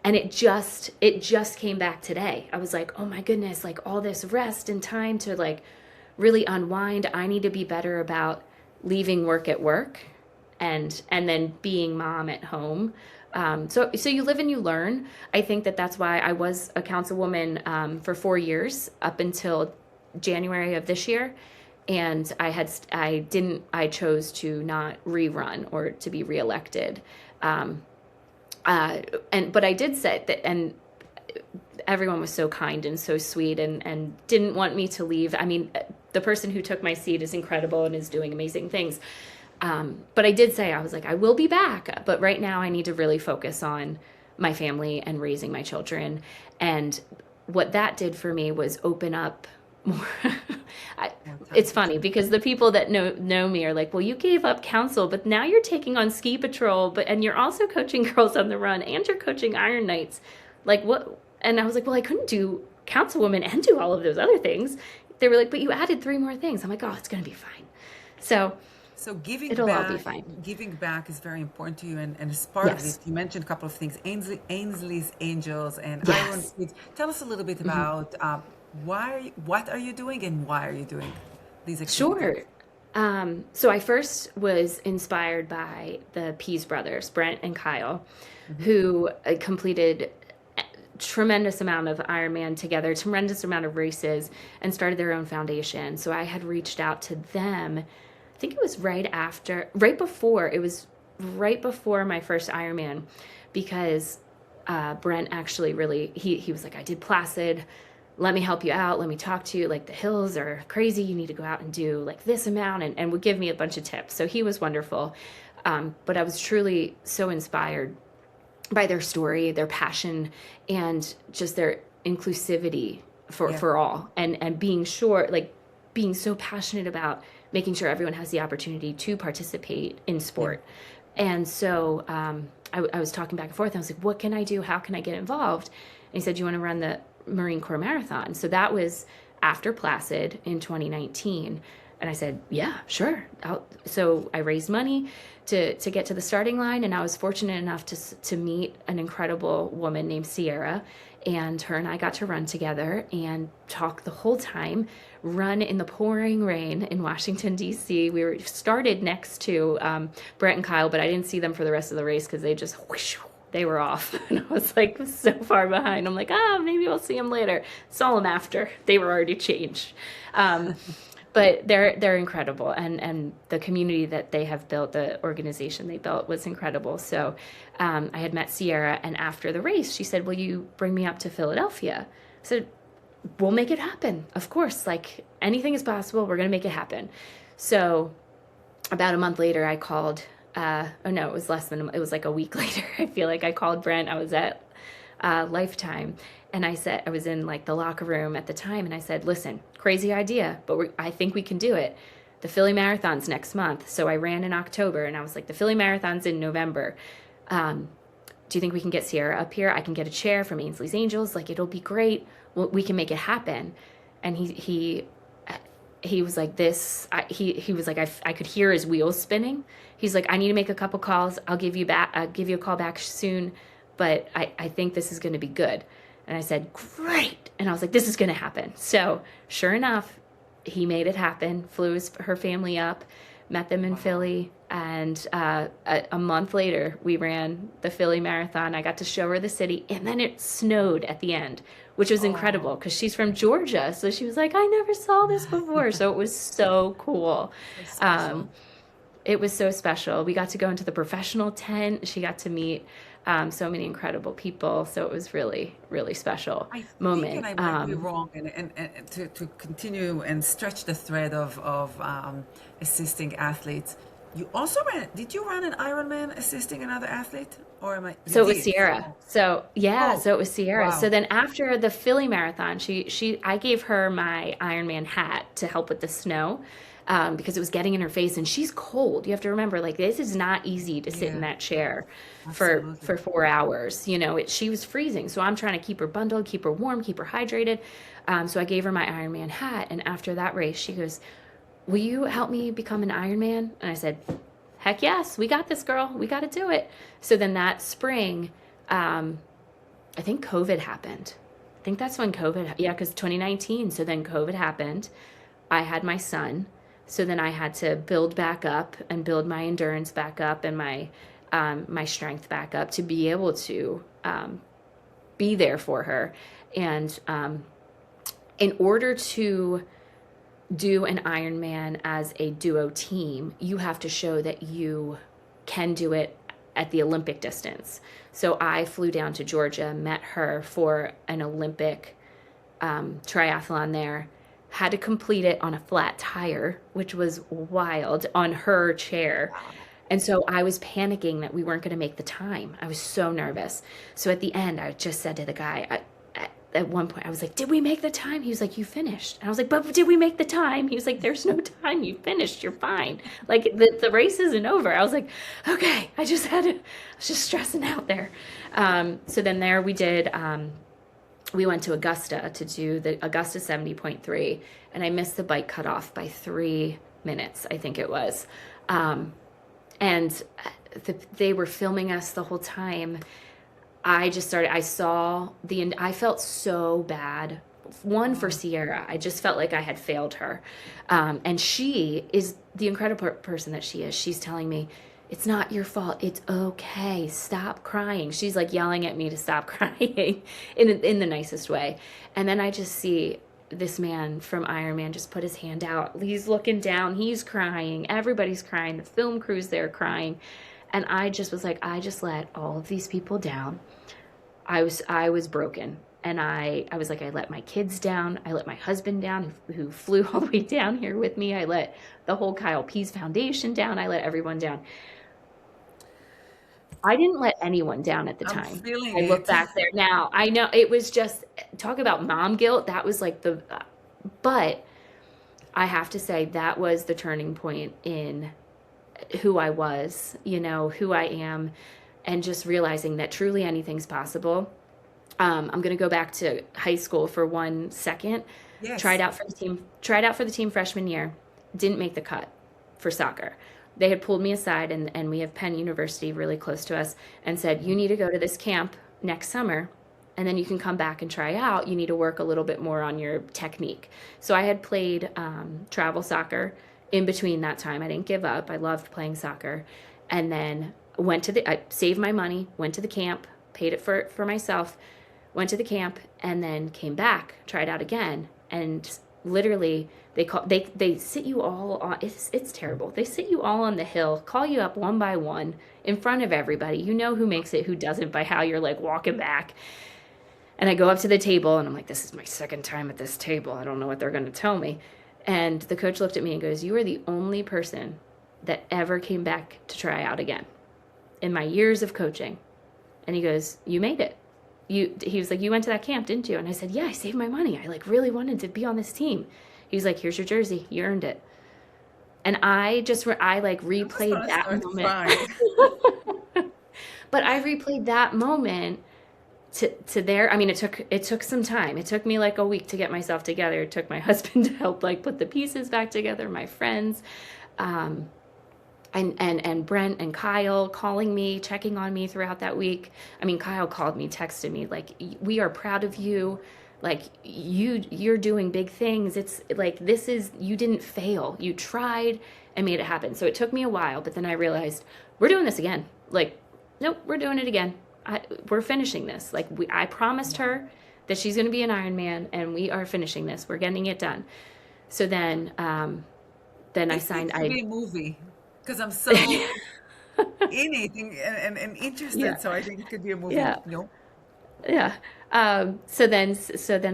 and it just came back today. I was like, oh my goodness, like all this rest and time to like really unwind. I need to be better about leaving work at work and then being mom at home. So you live and you learn. I think that's why I was a councilwoman for 4 years up until January of this year, and I chose to not rerun or to be reelected. Um, but I did say that, and everyone was so kind and so sweet and didn't want me to leave. I mean, the person who took my seat is incredible and is doing amazing things. But I did say, I was like, I will be back. But right now I need to really focus on my family and raising my children. And what that did for me was open up more. more time It's for funny children. because the people that know me are like, well, you gave up council, but now you're taking on ski patrol, and you're also coaching Girls on the Run, and you're coaching Iron Nights. Like what? And I was like, well, I couldn't do councilwoman and do all of those other things. They were like, but you added 3 more things. I'm like, oh, it's going to be fine. So So it'll all be fine. giving back is very important to you, and as part of it, Yes. you mentioned a couple of things, Ainsley's Angels and Iron Yes. Kids. Tell us a little bit about what are you doing, and why are you doing these activities? Sure. So I first was inspired by the Pease brothers, Brent and Kyle, who completed a tremendous amount of Ironman together, tremendous amount of races, and started their own foundation. So I had reached out to them. I think it was right before my first Ironman, because Brent actually really, he was like, I did Placid. Let me help you out. Let me talk to you. Like the hills are crazy. You need to go out and do like this amount, and would give me a bunch of tips. So he was wonderful. But I was truly so inspired by their story, their passion, and just their inclusivity Yeah, for all, and being sure, like being so passionate about making sure everyone has the opportunity to participate in yeah, sport. And so I was talking back and forth. I was like, what can I do? How can I get involved? And he said, you want to run the Marine Corps Marathon? So that was after Placid in 2019. And I said, yeah, sure. So I raised money to get to the starting line. And I was fortunate enough to meet an incredible woman named Sierra. And her and I got to run together and talk the whole time, run in the pouring rain in Washington, D.C. We were started next to Brent and Kyle, but I didn't see them for the rest of the race because they just whoosh, they were off. And I was like so far behind. I'm like, maybe we'll see them later. Saw them after. They were already changed. But they're incredible, and the community that they have built, the organization they built was incredible. So I had met Sierra, and after the race, she said, "Will you bring me up to Philadelphia?" I said, "We'll make it happen. Of course, like anything is possible. We're gonna make it happen." So about a month later, I called. Oh no, it was less than. It was like a week later. I feel like I called Brent. I was at Lifetime, and I said I was in like the locker room at the time, and I said, "Listen, crazy idea, but I think we can do it. The Philly Marathon's next month." So I ran in October, and I was like, "The Philly Marathon's in November. Do you think we can get Sierra up here? I can get a chair from Ainsley's Angels. Like it'll be great. Well, we can make it happen." And he was like this. He was like I could hear his wheels spinning. He's like, "I need to make a couple calls. I'll give you a call back soon, but I think this is going to be good." And I said, "Great." And I was like, "This is going to happen." So sure enough, he made it happen. Flew her family up, met them in Philly, and a month later, we ran the Philly Marathon. I got to show her the city, and then it snowed at the end, which was incredible because she's from Georgia. So she was like, "I never saw this before." So it was so cool. It's special. It was so special. We got to go into the professional tent. She got to meet so many incredible people. So it was really, really special I think, and moment. I might be wrong, and to continue and stretch the thread of assisting athletes, you also did you run an Ironman assisting another athlete? Or am I, you So it was did? Sierra. So yeah, Oh, so it was Sierra. So wow. then after the Philly Marathon, I gave her my Ironman hat to help with the snow, because it was getting in her face, and she's cold. You have to remember, like this is not easy to sit in Yeah, that chair for absolutely. 4 hours. She was freezing, so I'm trying to keep her bundled, keep her warm, keep her hydrated. So I gave her my Ironman hat, and after that race, she goes, "Will you help me become an Ironman?" And I said, "Heck yes, we got this, girl. We got to do it." So then that spring, um, I think COVID happened. I think that's when yeah, because 2019. So then COVID happened. I had my son. So then I had to build back up and build my endurance back up and my strength back up to be able to be there for her. And in order to do an Ironman as a duo team, you have to show that you can do it at the Olympic distance. So I flew down to Georgia, met her for an Olympic triathlon there, had to complete it on a flat tire, which was wild, on her chair. And so I was panicking that we weren't going to make the time. I was so nervous. So at the end, I just said to the guy, at one point, I was like, "Did we make the time?" He was like, "You finished." And I was like, "But did we make the time?" He was like, "There's no time. You finished. You're fine. Like the race isn't over." I was like, "Okay." I was just stressing out there. So then there we did, we went to Augusta to do the Augusta 70.3, and I missed the bike cutoff by 3 minutes, I think it was. And they were filming us the whole time. I felt so bad. One, for Sierra, I just felt like I had failed her. And she is the incredible person that she is. She's telling me, "It's not your fault. It's okay. Stop crying." She's like yelling at me to stop crying in the nicest way. And then I just see this man from Ironman just put his hand out. He's looking down. He's crying. Everybody's crying. The film crew's there crying. And I just was like, I just let all of these people down. I was broken. And I was like, I let my kids down. I let my husband down, who flew all the way down here with me. I let the whole Kyle Pease Foundation down. I let everyone down. I didn't let anyone down at the I'm time. feeling I look it. back there now. I know it was just, talk about mom guilt. That was like but I have to say that was the turning point in who I was, who I am, and just realizing that truly anything's possible. I'm going to go back to high school for 1 second. Yes. Tried out for the team freshman year, didn't make the cut for soccer. They had pulled me aside, and we have Penn University really close to us, and said, "You need to go to this camp next summer, and then you can come back and try out. You need to work a little bit more on your technique." So I had played travel soccer in between that time. I didn't give up. I loved playing soccer. And then I saved my money, went to the camp, paid it for myself, went to the camp, and then came back, tried out again, and literally they sit you all on, it's terrible. They sit you all on the hill, call you up one by one in front of everybody. You know who makes it, who doesn't, by how you're like walking back. And I go up to the table and I'm like, this is my second time at this table. I don't know what they're going to tell me. And the coach looked at me and goes, you are the only person that ever came back to try out again in my years of coaching. And he goes, you made it. He was like, you went to that camp, didn't you? And I said, yeah, I saved my money. I like really wanted to be on this team. He was like, here's your jersey. You earned it. And I like replayed that moment. But I replayed that moment to there. I mean, it took some time. It took me like a week to get myself together. It took my husband to help like put the pieces back together, my friends, and Brent and Kyle calling me, checking on me throughout that week. I mean, Kyle called me, texted me like, we are proud of you. Like you're doing big things. It's like, you didn't fail. You tried and made it happen. So it took me a while, but then I realized we're doing this again. Like, nope, we're doing it again. We're finishing this. Like I promised her that she's going to be an Ironman, and we are finishing this. We're getting it done. So then I signed. It could be a movie because I'm so in it and interested. Yeah. So I think it could be a movie. Yeah. No. Yeah. So then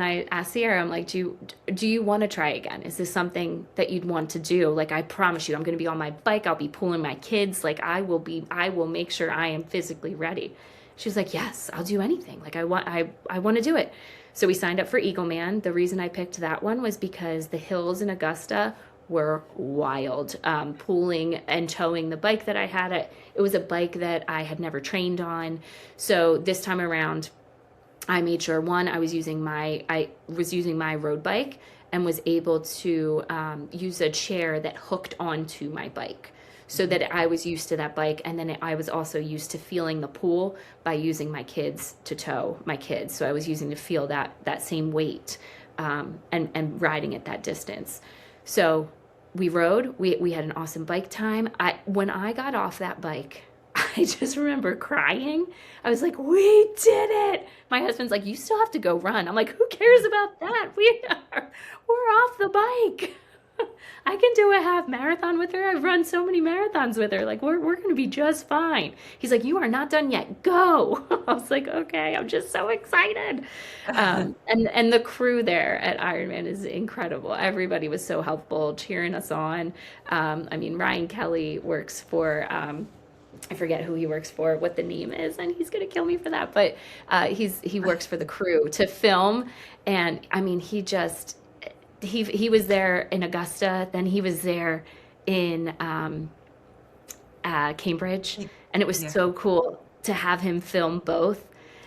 I asked Sierra, I'm like, do you want to try again? Is this something that you'd want to do? Like, I promise you, I'm going to be on my bike. I'll be pulling my kids. Like I will make sure I am physically ready. She was like, yes, I'll do anything. Like I want to do it. So we signed up for Eagleman. The reason I picked that one was because the hills in Augusta were wild. Pulling and towing the bike that I had, it was a bike that I had never trained on. So this time around, I made sure, one, I was using my road bike and was able to use a chair that hooked onto my bike, so that I was used to that bike. And then I was also used to feeling the pool by using my kids to tow my kids. So I was using to feel that same weight and riding at that distance. So we rode, we had an awesome bike time. When I got off that bike, I just remember crying. I was like, we did it. My husband's like, you still have to go run. I'm like, who cares about that? We're off the bike. I can do a half marathon with her. I've run so many marathons with her. Like, we're going to be just fine. He's like, you are not done yet. Go. I was like, okay, I'm just so excited. And the crew there at Ironman is incredible. Everybody was so helpful, cheering us on. I mean, Ryan Kelly works for, I forget who he works for, what the name is, and he's going to kill me for that. But he works for the crew to film. And I mean, he was there in Augusta, then he was there in Cambridge, and it was so cool to have him film both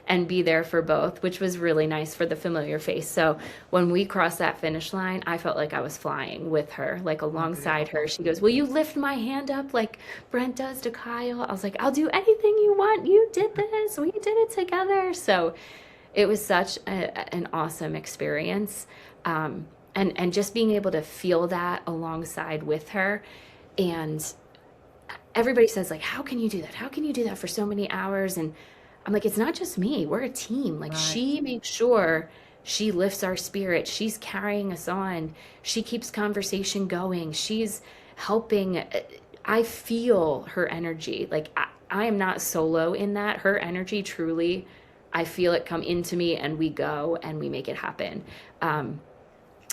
and be there for both, which was really nice for the familiar face. So when we crossed that finish line, I felt like I was flying with her, like alongside her. She goes, will you lift my hand up like Brent does to Kyle? I was like, I'll do anything you want. You did this. We did it together. So it was such an awesome experience. And just being able to feel that alongside with her. And everybody says, like, how can you do that? How can you do that for so many hours? And I'm like, it's not just me. We're a team. Like, she makes sure she lifts our spirit. She's carrying us on. She keeps conversation going. She's helping. I feel her energy. Like, I am not solo in that. Her energy, truly, I feel it come into me, and we go and we make it happen.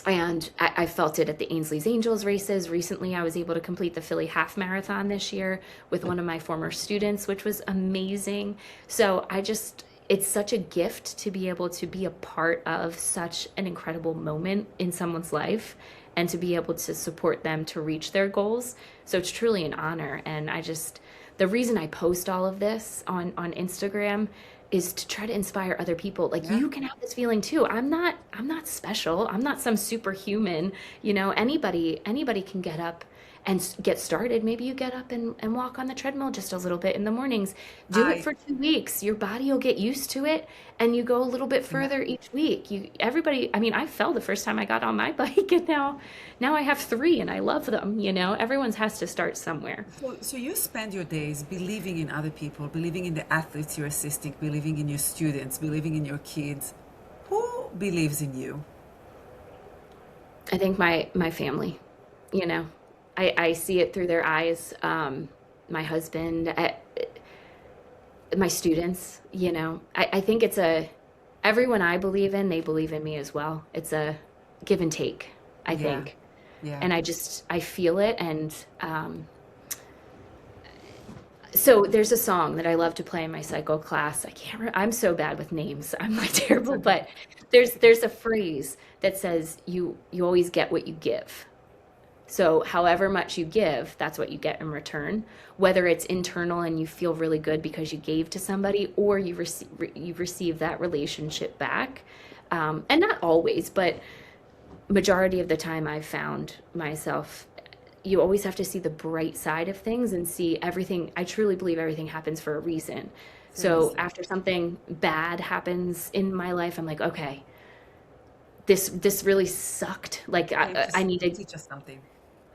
And I felt it at the Ainsley's Angels races. Recently, I was able to complete the Philly Half Marathon this year with one of my former students, which was amazing. So it's such a gift to be able to be a part of such an incredible moment in someone's life and to be able to support them to reach their goals. So it's truly an honor. And the reason I post all of this on Instagram is to try to inspire other people. Like, you can have this feeling too. I'm not special. I'm not some superhuman. Anybody can get up and get started. Maybe you get up and walk on the treadmill just a little bit in the mornings. Do it for 2 weeks. Your body will get used to it, and you go a little bit further each week. I fell the first time I got on my bike, and now I have 3 and I love them. Everyone has to start somewhere. So you spend your days believing in other people, believing in the athletes you're assisting, believing in your students, believing in your kids. Who believes in you? I think my family, you know, I see it through their eyes. My husband, my students, you know, I think it's a, everyone I believe in, they believe in me as well. It's a give and take, I Yeah, think. yeah. And I feel it. And so there's a song that I love to play in my cycle class. I can't I'm so bad with names. I'm like It's terrible, okay. but there's a phrase that says you always get what you give. So however much you give, that's what you get in return. Whether it's internal and you feel really good because you gave to somebody, or you receive that relationship back. And not always, but majority of the time I've found myself, you always have to see the bright side of things and see everything. I truly believe everything happens for a reason. So Seriously. after something bad happens in my life, I'm like, okay, this really sucked. Like Came I need to to, teach us something.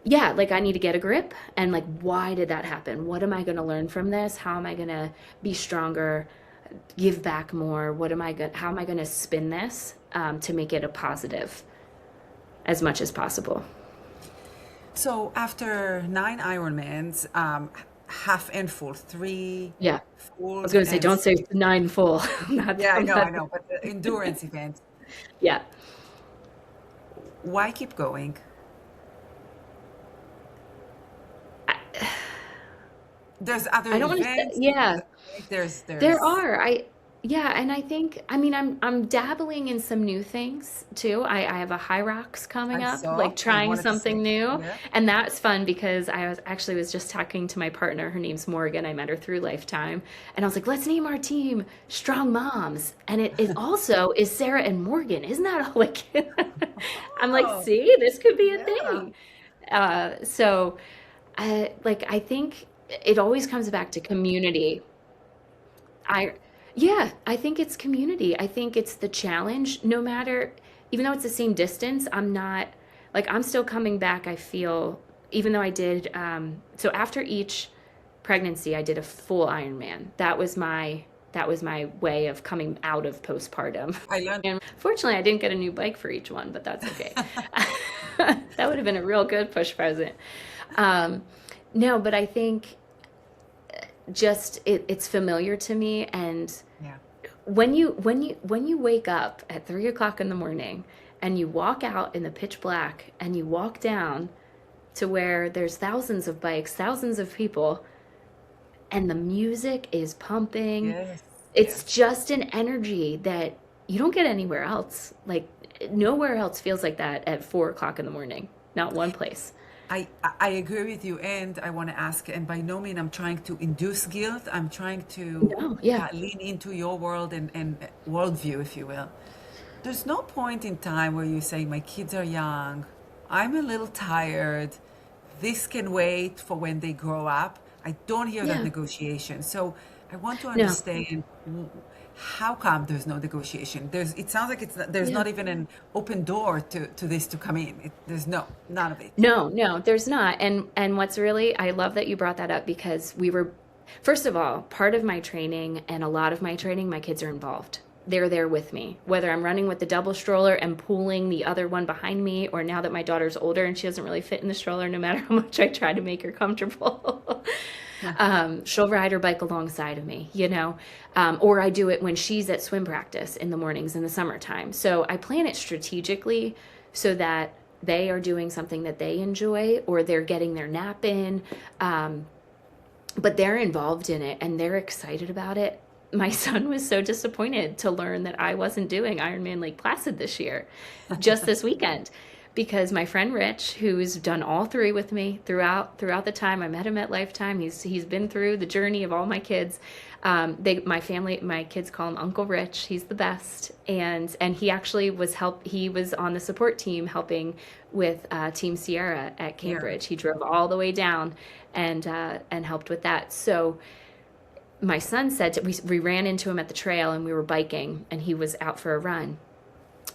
yeah, like I need to get a grip, and like, why did that happen? What am I going to learn from this? How am I going to be stronger, give back more? How am I going to spin this to make it a positive as much as possible? So after 9 Ironmans, half and full, three Yeah. I was fulls going to say, and don't say 9 full. yeah, I'm I not, know, but the endurance events. yeah. Why keep going? There's other I don't want to say, events. yeah. Right? There There's are. Yeah, and I think, I mean, I'm dabbling in some new things too. I have a high rocks coming I up, saw. like I trying wanted to something say, new. yeah. And that's fun because I was just talking to my partner. Her name's Morgan. I met her through Lifetime. And I was like, let's name our team Strong Moms. And it also is Sarah and Morgan. Isn't that all like I'm like, Oh, see, this could be a yeah. thing. So I think it always comes back to community. I Yeah, I think it's community. I think it's the challenge. No matter, even though it's the same distance, I'm not like I'm still coming back. I feel even though I did so after each pregnancy, I did a full Ironman. That was my way of coming out of postpartum. I learned. And fortunately, I didn't get a new bike for each one, but that's okay. That would have been a real good push present. Um, no, but I think just it's familiar to me. And Yeah. when you wake up at 3 o'clock in the morning and you walk out in the pitch black and you walk down to where there's thousands of bikes, thousands of people, and the music is pumping, Yes. it's Yes. just an energy that you don't get anywhere else. Like nowhere else feels like that at 4 o'clock in the morning. Not one place. I agree with you, and I want to ask, and by no means I'm trying to induce guilt. I'm trying to No, yeah, lean into your world and worldview, if you will. There's no point in time where you say, my kids are young, I'm a little tired, this can wait for when they grow up. I don't hear that yeah, negotiation. So I want to no, understand how come there's no negotiation? It sounds like there's yeah. not even an open door to this to come in. There's none of it. No, no, there's not. And what's really, I love that you brought that up because first of all, part of my training and a lot of my training, my kids are involved. They're there with me, whether I'm running with the double stroller and pulling the other one behind me, or now that my daughter's older and she doesn't really fit in the stroller, no matter how much I try to make her comfortable. She'll ride her bike alongside of me, or I do it when she's at swim practice in the mornings in the summertime. So I plan it strategically so that they are doing something that they enjoy or they're getting their nap in. But they're involved in it and they're excited about it. My son was so disappointed to learn that I wasn't doing Ironman Lake Placid this year, just this weekend, because my friend Rich, who's done all three with me throughout the time I met him at Lifetime, he's been through the journey of all my kids. My kids call him Uncle Rich. He's the best, and he actually he was on the support team helping with Team Sierra at Yeah. Cambridge. He drove all the way down and helped with that. So my son said we ran into him at the trail and we were biking and he was out for a run.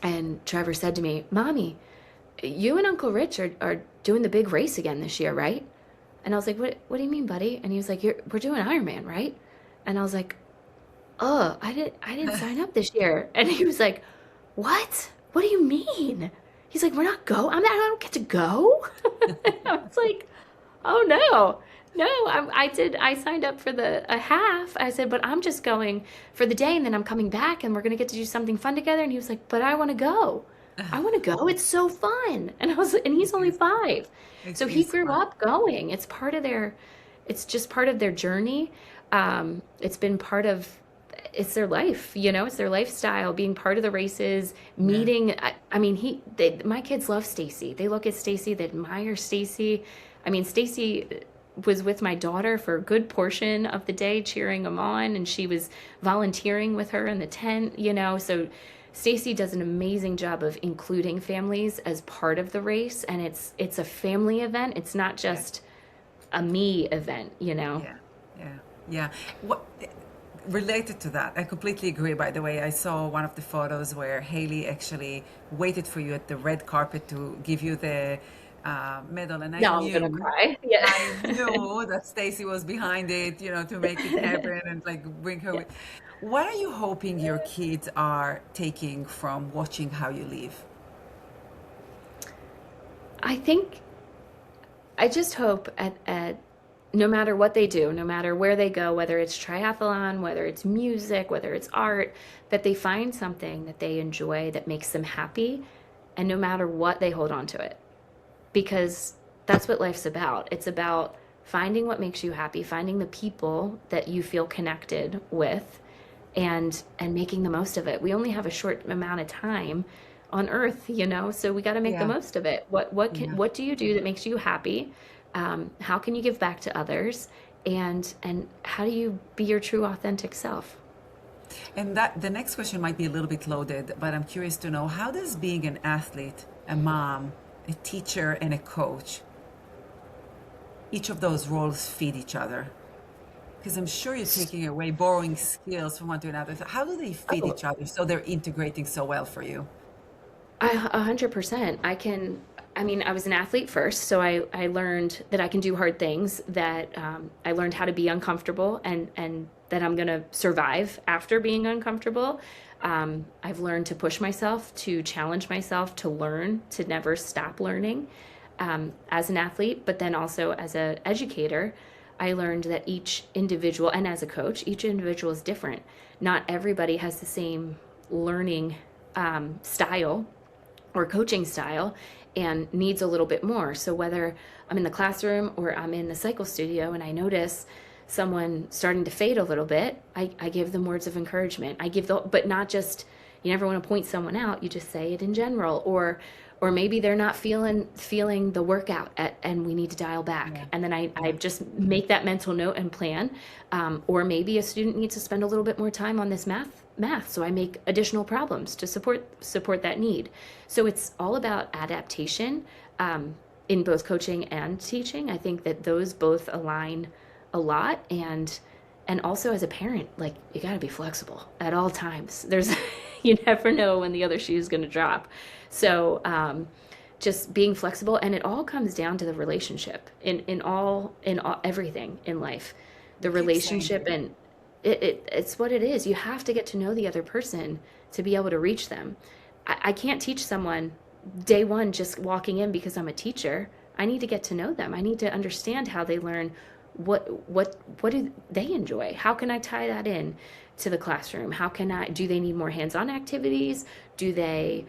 And Trevor said to me, Mommy, you and Uncle Rich are doing the big race again this year, right? And I was like, what do you mean, buddy? And he was like, we're doing Ironman, right? And I was like, I didn't sign up this year. And he was like, what? What do you mean? he's like, we're not go. I don't get to go. I was like, oh no, no. I signed up for a half. I said, but I'm just going for the day, and then I'm coming back, and we're gonna get to do something fun together. And he was like, but I want to go. I want to go. It's so fun. And It he's only is. 5. It So he is grew fun. up going. It's just part of their journey. It's been part of, it's their life, it's their lifestyle, being part of the races, Yeah. meeting. I mean, my kids love Stacy. They look at Stacy, they admire Stacy. I mean, Stacy was with my daughter for a good portion of the day, cheering them on, and she was volunteering with her in the tent. So Stacy does an amazing job of including families as part of the race, and it's a family event. It's not Yeah. just a me event. Yeah. Yeah. Yeah. What related to that, I completely agree. By the way, I saw one of the photos where Haley actually waited for you at the red carpet to give you the medal, and Now I'm gonna cry. Yeah. I knew that Stacy was behind it, to make it happen and like bring her Yeah. with. What are you hoping your kids are taking from watching how you live? I think I just hope at no matter what they do, no matter where they go, whether it's triathlon, whether it's music, whether it's art, that they find something that they enjoy that makes them happy, and no matter what, they hold on to it. Because that's what life's about. It's about finding what makes you happy, finding the people that you feel connected with, and making the most of it. We only have a short amount of time on earth, so we got to make the Yeah, most of it. yeah. What do you do that makes you happy? How can you give back to others? And how do you be your true authentic self? And that the next question might be a little bit loaded, but I'm curious to know, how does being an athlete, a mom, a teacher, and a coach, each of those roles feed each other? Because I'm sure you're taking away, borrowing skills from one to another. So how do they feed Oh, each other so they're integrating so well for you? 100%. I mean, I was an athlete first, so I learned that I can do hard things, that I learned how to be uncomfortable, and that I'm going to survive after being uncomfortable. I've learned to push myself, to challenge myself, to learn, to never stop learning as an athlete, but then also as an educator. I learned that each individual, and as a coach, each individual is different. Not everybody has the same learning style or coaching style, and needs a little bit more. So whether I'm in the classroom or I'm in the cycle studio and I notice someone starting to fade a little bit, I give them words of encouragement. But not just, you never want to point someone out, you just say it in general. Or maybe they're not feeling the workout and we need to dial back. Yeah, And then I yeah, just make that mental note and plan. Or maybe a student needs to spend a little bit more time on this math, so I make additional problems to support that need. So it's all about adaptation, in both coaching and teaching. I think that those both align a lot. And also as a parent, like, you got to be flexible at all times. You never know when the other shoe is going to drop. So just being flexible, and it all comes down to the relationship in all everything in life. The you keep saying relationship, and it's what it is. You have to get to know the other person to be able to reach them. I can't teach someone day one just walking in because I'm a teacher. I need to get to know them. I need to understand how they learn. What do they enjoy? How can I tie that in to the classroom? Do they need more hands-on activities? Do they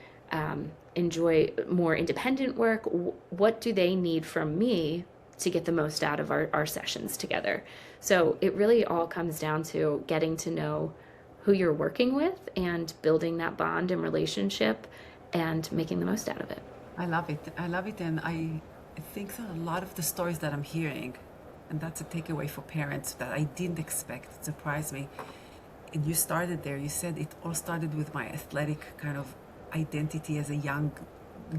enjoy more independent work? What do they need from me to get the most out of our sessions together? So it really all comes down to getting to know who you're working with and building that bond and relationship and making the most out of it. I love it. I love it. And I think that a lot of the stories that I'm hearing, and that's a takeaway for parents that I didn't expect, it surprised me. And you started there. You said it all started with my athletic kind of identity as a young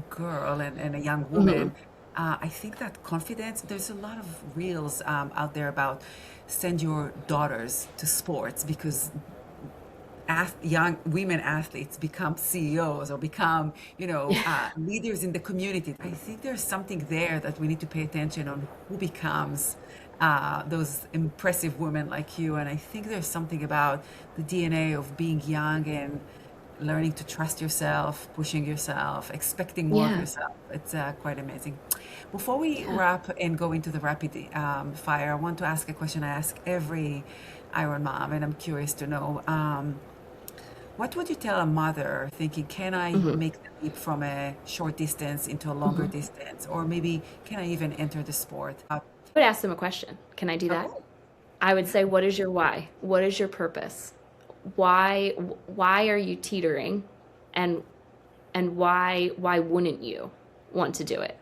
girl and a young Mhm. woman. I think that confidence, there's a lot of reels out there about send your daughters to sports because young women athletes become CEOs or become, leaders in the community. I think there's something there that we need to pay attention on who becomes those impressive women like you. And I think there's something about the DNA of being young and learning to trust yourself, pushing yourself, expecting more of Yeah. yourself. It's quite amazing. Before we Yeah. wrap and go into the rapid fire, I want to ask a question I ask every Iron Mom, and I'm curious to know. What would you tell a mother thinking, can I Hmm. make the leap from a short distance into a longer Hmm. distance? Or maybe can I even enter the sport? I would ask them a question. Can I do that? Okay. I would Yeah. say, what is your why? What is your purpose? Why are you teetering? And why wouldn't you want to do it?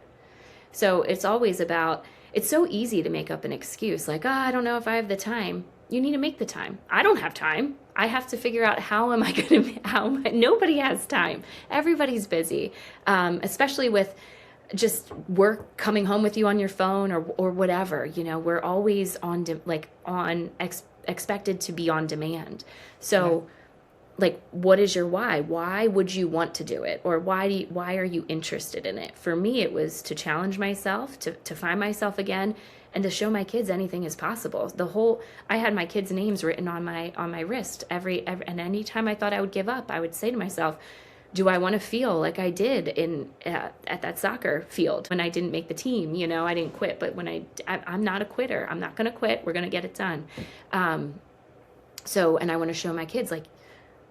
So it's always about, it's so easy to make up an excuse like, oh, I don't know if I have the time. You need to make the time. I don't have time. I have to figure out how am I going to, nobody has time. Everybody's busy, especially with just work coming home with you on your phone or whatever. We're always expected to be on demand. Yeah. So like, what is your why would you want to do it, or why are you interested in it? For me, it was to challenge myself, to find myself again, and to show my kids anything is possible. I had my kids' names written on my wrist every and anytime I thought I would give up, I would say to myself, do I want to feel like I did at that soccer field when I didn't make the team? I didn't quit, but I'm not a quitter. I'm not going to quit. We're going to get it done. And I want to show my kids, like,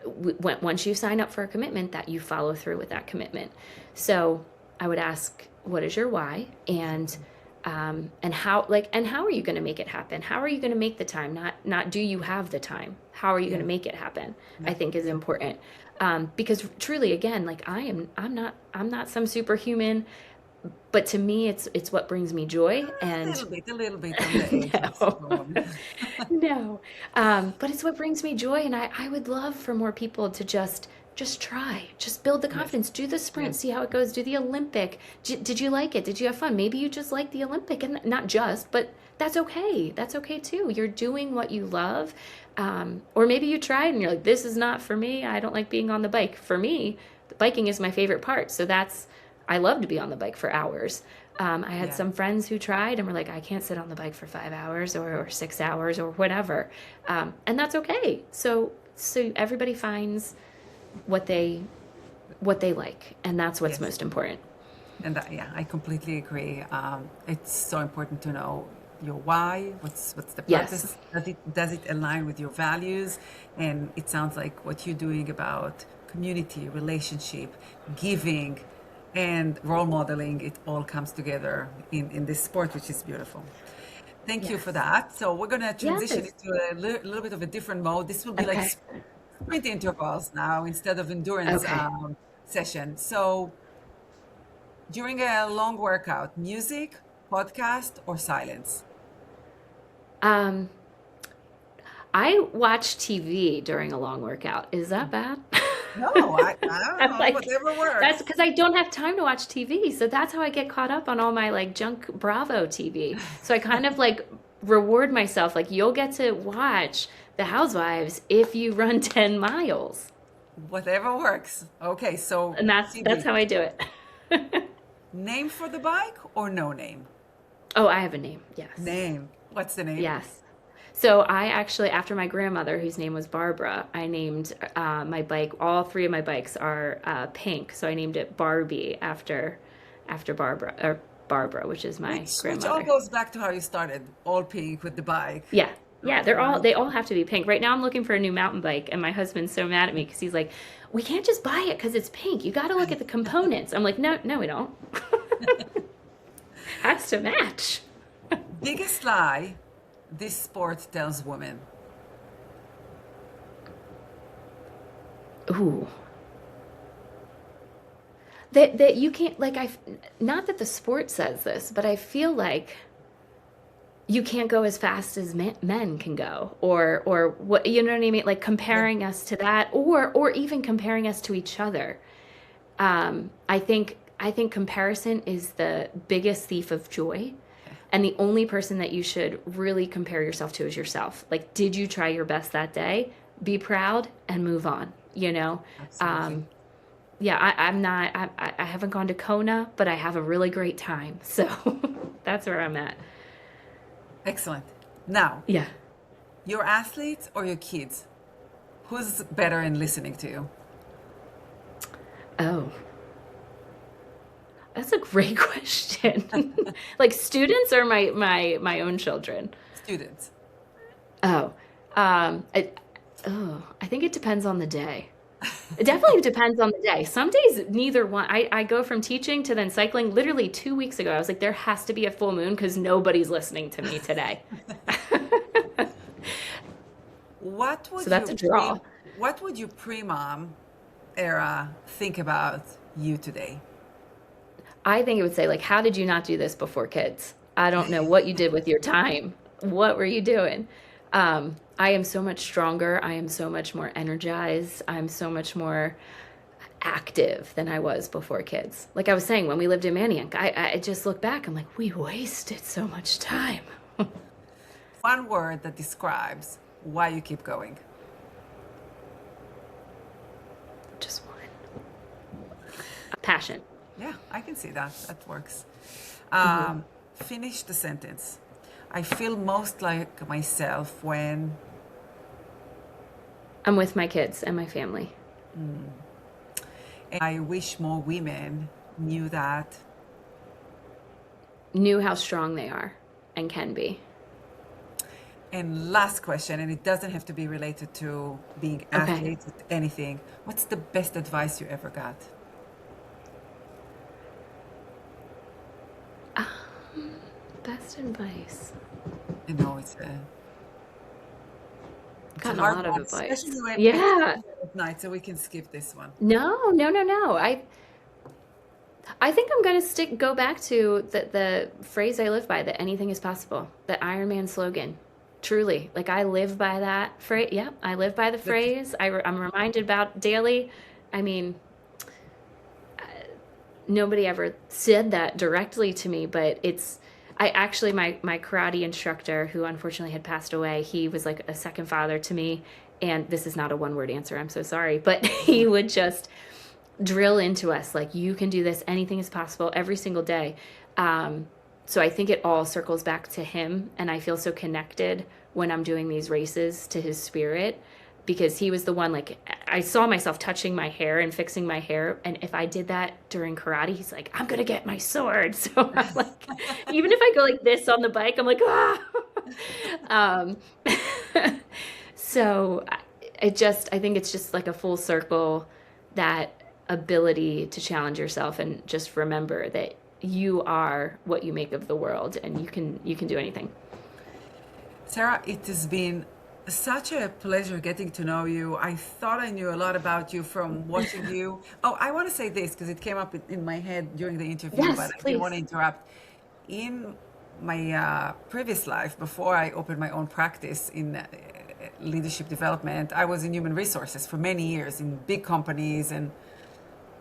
once you sign up for a commitment, that you follow through with that commitment. So I would ask, what is your why? And how are you going to make it happen? How are you going to make the time? Not do you have the time? How are you going Yeah. to make it happen? Yeah. I think is Yeah. important. Because truly, again, like, I'm not some superhuman, but to me, it's what brings me joy. And A little bit on the edge of no, Superwoman. no. But it's what brings me joy, and I would love for more people to just try, just build the Yes. confidence, do the Yes. sprint, see how it goes, do the Olympic. Did you like it? Did you have fun? Maybe you just like the Olympic, and not just, but that's okay. That's okay too. You're doing what you love. Or maybe you tried and you're like, this is not for me. I don't like being on the bike. For me, the biking is my favorite part. So I love to be on the bike for hours. I had Yeah. some friends who tried and were like, I can't sit on the bike for 5 hours or 6 hours or whatever. And that's okay. So everybody finds what they like, and that's what's Yes. most important. And that, yeah, I completely agree. It's so important to know your why. What's the Yes. purpose? Does it align with your values? And it sounds like what you're doing about community, relationship, giving, and role modeling. It all comes together in this sport, which is beautiful. Thank you for Yes. that. So we're gonna transition Yes. into a little bit of a different mode. This will be like Okay. sprint intervals now instead of endurance Okay. session. So during a long workout, music, podcast, or silence? Um, I watch TV during a long workout. Is that bad? No, I don't I'm know, like, whatever that's works. because I don't have time to watch TV. So that's how I get caught up on all my like junk Bravo TV. So I kind of like reward myself. Like, you'll get to watch The Housewives if you run 10 miles. Whatever works. Okay, so And that's TV, how I do it. name for the bike or no name? Oh, I have a name. Yes. Name. What's the name? Yes. So I actually, after my grandmother, whose name was Barbara, I named my bike. All three of my bikes are pink, so I named it Barbie after Barbara, which is my Which all grandmother. goes back to how you started, all pink with the bike. Yeah, yeah, Okay, nice. they all have to be pink. Right now, I'm looking for a new mountain bike, and my husband's so mad at me because he's like, "We can't just buy it because it's pink. You got to look at the components." I'm like, "No, no, we don't. Has to match." Biggest lie this sport tells women. Ooh. That you can't, like, not that the sport says this, but I feel like you can't go as fast as men can go, or what, you know what I mean, like Yeah. comparing us to that, or even comparing us to each other. I think comparison is the biggest thief of joy, and the only person that you should really compare yourself to is yourself. Like, did you try your best that day? Be proud and move on, you know. Absolutely. um yeah, I'm not, I haven't gone to Kona, but I have a really great time. So that's where I'm at. Excellent. Now, Yeah. your athletes or your kids? Who's better in listening to you? Oh, that's a great question. Like students or my own children? Students. Oh, I, I think it depends on the day. It definitely depends on the day. Some days, neither one. I go from teaching to then cycling. Literally 2 weeks ago, I was like, there has to be a full moon because nobody's listening to me today. What So would that's you a draw. what would you pre-mom era think about you today? I think it would say, like, how did you not do this before kids? I don't know what you did with your time. What were you doing? I am so much stronger. I am so much more energized. I'm so much more active than I was before kids. Like I was saying, when we lived in Manioc, I just look back, I'm like, we wasted so much time. One word that describes why you keep going. Just one. Passion. Yeah, I can see that. That works. Hmm. Finish the sentence. I feel most like myself when I'm with my kids and my family. I wish more women knew that. Knew how strong they are and can be. And last question, and it doesn't have to be related to being Okay. athletes, anything. What's the best advice you ever got? Um, Best advice. I know it's a Gotten a hard lot of one, advice. especially when it's Yeah. at night, so we can skip this one. No, no, no, no. I think I'm gonna go back to the phrase I live by, that anything is possible, the Ironman slogan. Truly, like I live by that phrase. Yeah, I live by the That's phrase. I'm reminded about daily. I mean, nobody ever said that directly to me, but it's, I actually, my karate instructor, who unfortunately had passed away, he was like a second father to me. And this is not a one word answer, I'm so sorry, but he would just drill into us like, you can do this, anything is possible every single day. Um, so I think it all circles back to him, and I feel so connected when I'm doing these races to his spirit, because he was the one, like I saw myself touching my hair and fixing my hair, and if I did that during karate, he's like, I'm gonna get my sword. So I'm like, even if I go like this on the bike, I'm like, ah. um, so I think it's just like a full circle, that ability to challenge yourself and just remember that you are what you make of the world, and you can do anything. Sarah, it has been such a pleasure getting to know you. I thought I knew a lot about you from watching you. Oh, I want to say this because it came up in my head during the interview, but Yes, I didn't want to please. interrupt. In my previous life, before I opened my own practice in leadership development, I was in human resources for many years in big companies, and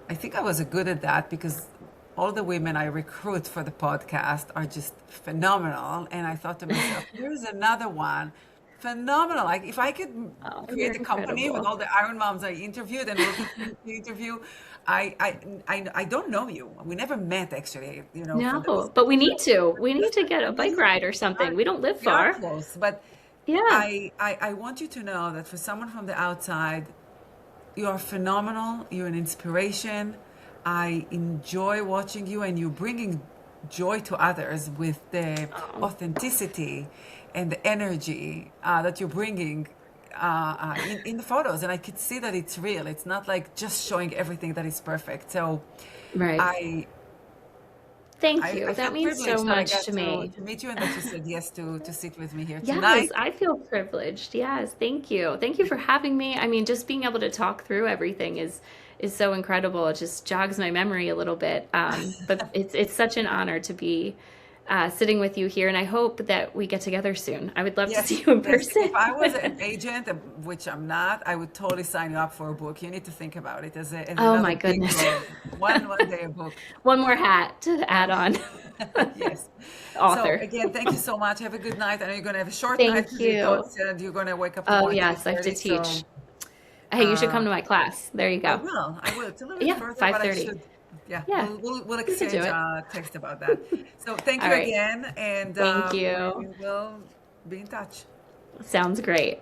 I think I was good at that because all the women I recruit for the podcast are just phenomenal. And I thought to myself, here's another one. Phenomenal. Like if I could Oh, you're create a company with incredible. all the Iron Moms I interviewed and will continue to interview, I don't know you. We never met actually, for those No, but we need to. We need just to get a bike we ride or something. are We don't live we are far. close. But Yeah. I want you to know that for someone from the outside, you are phenomenal. You're an inspiration. I enjoy watching you, and you're bringing joy to others with the Oh, authenticity and the energy that you're bringing in the photos. And I could see that it's real. It's not like just showing everything that is perfect. So right. I Thank I you. feel That means so privileged that I much got to me. to meet you and that you said yes to sit with me here Yes, tonight. I feel privileged. Yes, thank you. Thank you for having me. I mean, just being able to talk through everything is so incredible. It just jogs my memory a little bit. But it's such an honor to be sitting with you here, and I hope that we get together soon. I would love to see Yes, you in yes. person. If I was an agent, which I'm not, I would totally sign you up for a book. You need to think about it as Oh another my big goodness. goal. One day a book. One more hat to add One. on. Yes. So Author. again, thank you so much. Have a good night. I know you're going to have a short night Thank because your daughter you. said you're going to wake up Oh tomorrow at yes, I have to 8:30. teach. So Hey, you should uh, come to my class. There you I go. will. I will. It's a little bit Yeah, further, but I 5:30. should. Yeah, Yeah, we'll we could do exchange it. text about that. So thank All you right. again, and Thank we you. will be in touch. Sounds great.